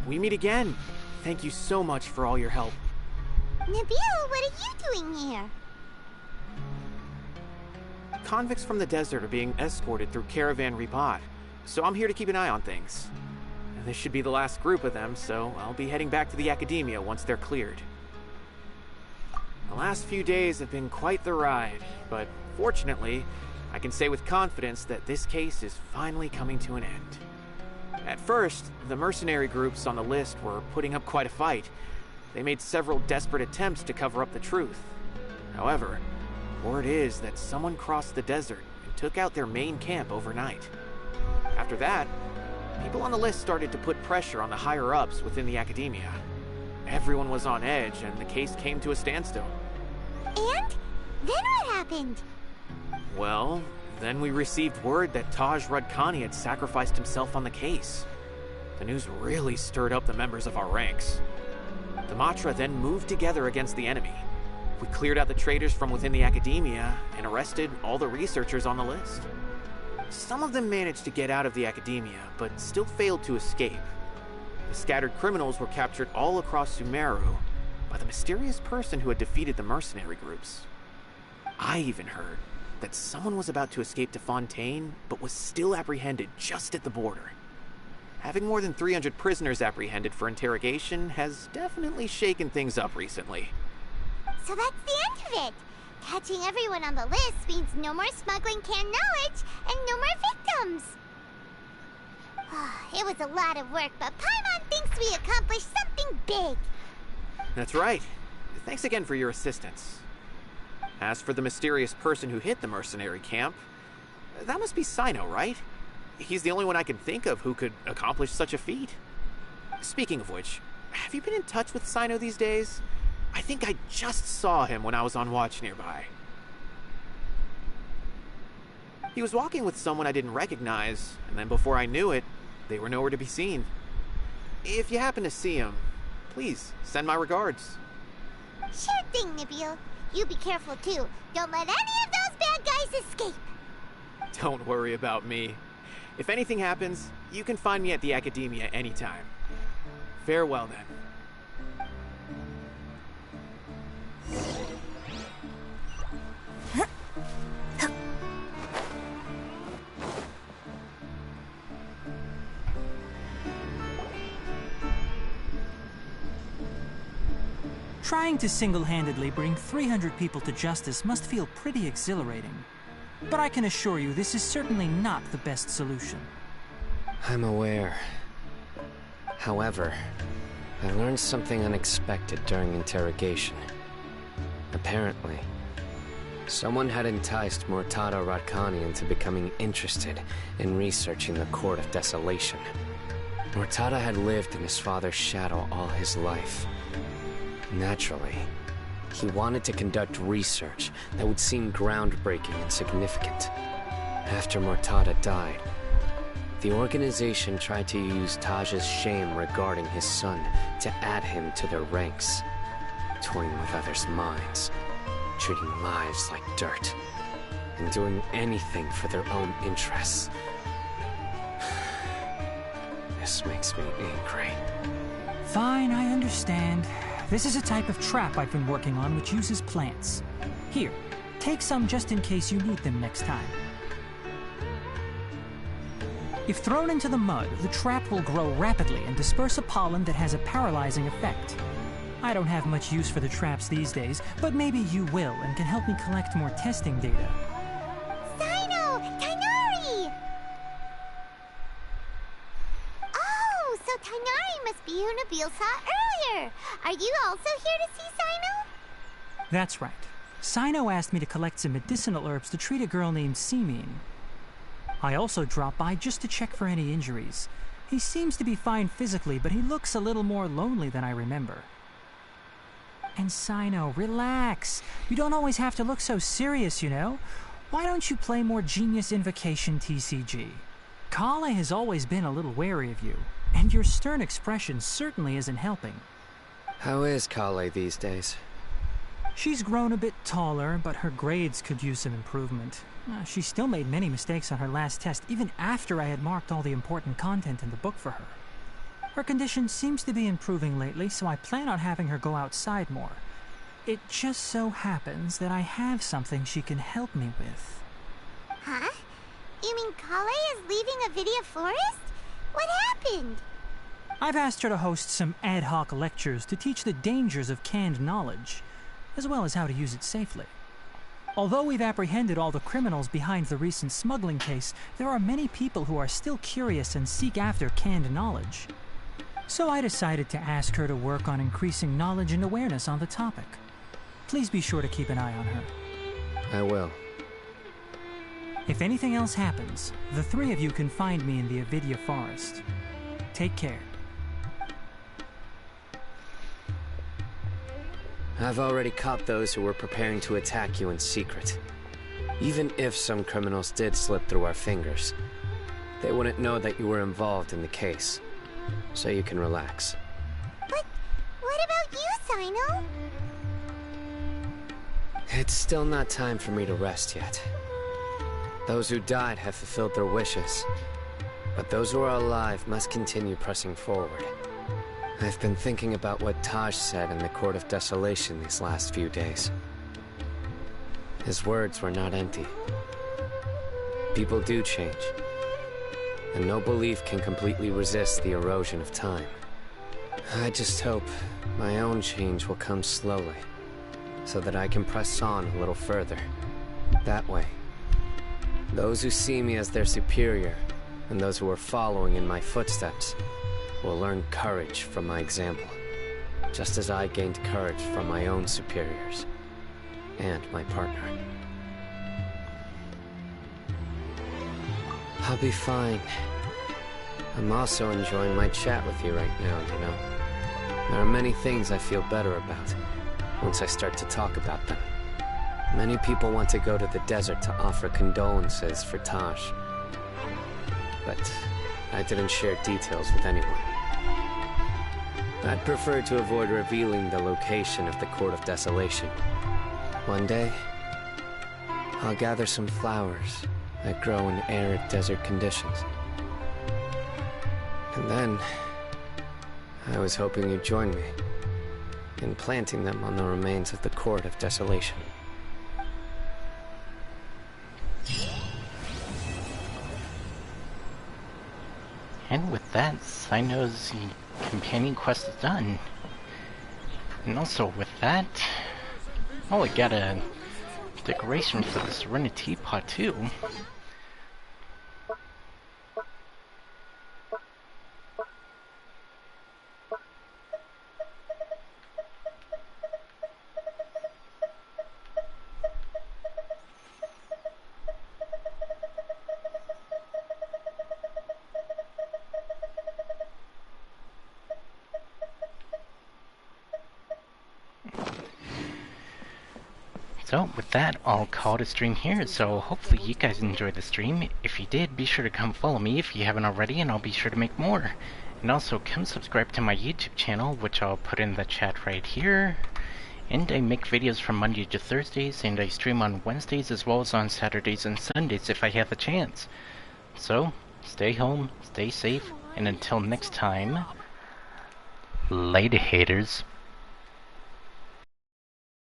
We meet again. Thank you so much for all your help. Nabil, what are you doing here? Convicts from the desert are being escorted through Caravan Rebot, so I'm here to keep an eye on things. This should be the last group of them, so I'll be heading back to the Academia once they're cleared. The last few days have been quite the ride, but fortunately, I can say with confidence that this case is finally coming to an end. At first, the mercenary groups on the list were putting up quite a fight. They made several desperate attempts to cover up the truth. However, word is that someone crossed the desert and took out their main camp overnight. After that, people on the list started to put pressure on the higher-ups within the Academia. Everyone was on edge, and the case came to a standstill. And? Then what happened? Well, then we received word that Taj Radkani had sacrificed himself on the case. The news really stirred up the members of our ranks. The Mahamatra then moved together against the enemy. We cleared out the traitors from within the Academia and arrested all the researchers on the list. Some of them managed to get out of the Academia, but still failed to escape. The scattered criminals were captured all across Sumeru by the mysterious person who had defeated the mercenary groups. I even heard that someone was about to escape to Fontaine, but was still apprehended just at the border. Having more than 300 prisoners apprehended for interrogation has definitely shaken things up recently. So that's the end of it. Catching everyone on the list means no more smuggling canned knowledge and no more victims. It was a lot of work, but Paimon thinks we accomplished something big. That's right. Thanks again for your assistance. As for the mysterious person who hit the mercenary camp, that must be Cyno, right? He's the only one I can think of who could accomplish such a feat. Speaking of which, have you been in touch with Cyno these days? I think I just saw him when I was on watch nearby. He was walking with someone I didn't recognize, and then before I knew it, they were nowhere to be seen. If you happen to see him, please send my regards. Sure thing, Nabil. You be careful too. Don't let any of those bad guys escape. Don't worry about me. If anything happens, you can find me at the Academia anytime. Farewell then. Trying to single-handedly bring 300 people to justice must feel pretty exhilarating. But I can assure you this is certainly not the best solution. I'm aware. However, I learned something unexpected during interrogation. Apparently, someone had enticed Murtada Radkani into becoming interested in researching the Court of Desolation. Murtada had lived in his father's shadow all his life. Naturally, He wanted to conduct research that would seem groundbreaking and significant. After Mortada died, the organization tried to use Taj's shame regarding his son to add him to their ranks, toying with others' minds, treating lives like dirt, and doing anything for their own interests. This makes me angry. Fine, I understand. This is a type of trap I've been working on which uses plants. Here, take some just in case you need them next time. If thrown into the mud, the trap will grow rapidly and disperse a pollen that has a paralyzing effect. I don't have much use for the traps these days, but maybe you will and can help me collect more testing data. Cyno! Tighnari! Oh, so Tighnari must be who Nabil saw earlier. Are you also here to see Cyno? That's right. Cyno asked me to collect some medicinal herbs to treat a girl named Simin. I also dropped by just to check for any injuries. He seems to be fine physically, but he looks a little more lonely than I remember. And Cyno, relax. You don't always have to look so serious, you know? Why don't you play more Genius Invocation TCG? Kale has always been a little wary of you, and your stern expression certainly isn't helping. How is Kale these days? She's grown a bit taller, but her grades could use some improvement. She still made many mistakes on her last test, even after I had marked all the important content in the book for her. Her condition seems to be improving lately, so I plan on having her go outside more. It just so happens that I have something she can help me with. Huh? You mean Kale is leaving Avidia Forest? What happened? I've asked her to host some ad hoc lectures to teach the dangers of canned knowledge, as well as how to use it safely. Although we've apprehended all the criminals behind the recent smuggling case, there are many people who are still curious and seek after canned knowledge. So I decided to ask her to work on increasing knowledge and awareness on the topic. Please be sure to keep an eye on her. I will. If anything else happens, the three of you can find me in the Avidia Forest. Take care. I've already caught those who were preparing to attack you in secret. Even if some criminals did slip through our fingers, they wouldn't know that you were involved in the case. So you can relax. But what about you, Cyno? It's still not time for me to rest yet. Those who died have fulfilled their wishes, but those who are alive must continue pressing forward. I've been thinking about what Taj said in the Court of Desolation these last few days. His words were not empty. People do change, and no belief can completely resist the erosion of time. I just hope my own change will come slowly, so that I can press on a little further. That way, those who see me as their superior, and those who are following in my footsteps, will learn courage from my example, just as I gained courage from my own superiors, and my partner. I'll be fine. I'm also enjoying my chat with you right now, you know. There are many things I feel better about once I start to talk about them. Many people want to go to the desert to offer condolences for Taj, but I didn't share details with anyone. I'd prefer to avoid revealing the location of the Court of Desolation. One day, I'll gather some flowers that grow in arid desert conditions. And then, I was hoping you'd join me in planting them on the remains of the Court of Desolation. And with that, Cyno's companion quest is done. And also with that, oh, I got a decoration for the Serenity Teapot too. So, with that, I'll call it a stream here, so hopefully you guys enjoyed the stream. If you did, be sure to come follow me if you haven't already, and I'll be sure to make more. And also, come subscribe to my YouTube channel, which I'll put in the chat right here. And I make videos from Monday to Thursdays, and I stream on Wednesdays as well as on Saturdays and Sundays if I have the chance. So, stay home, stay safe, and until next time, later haters.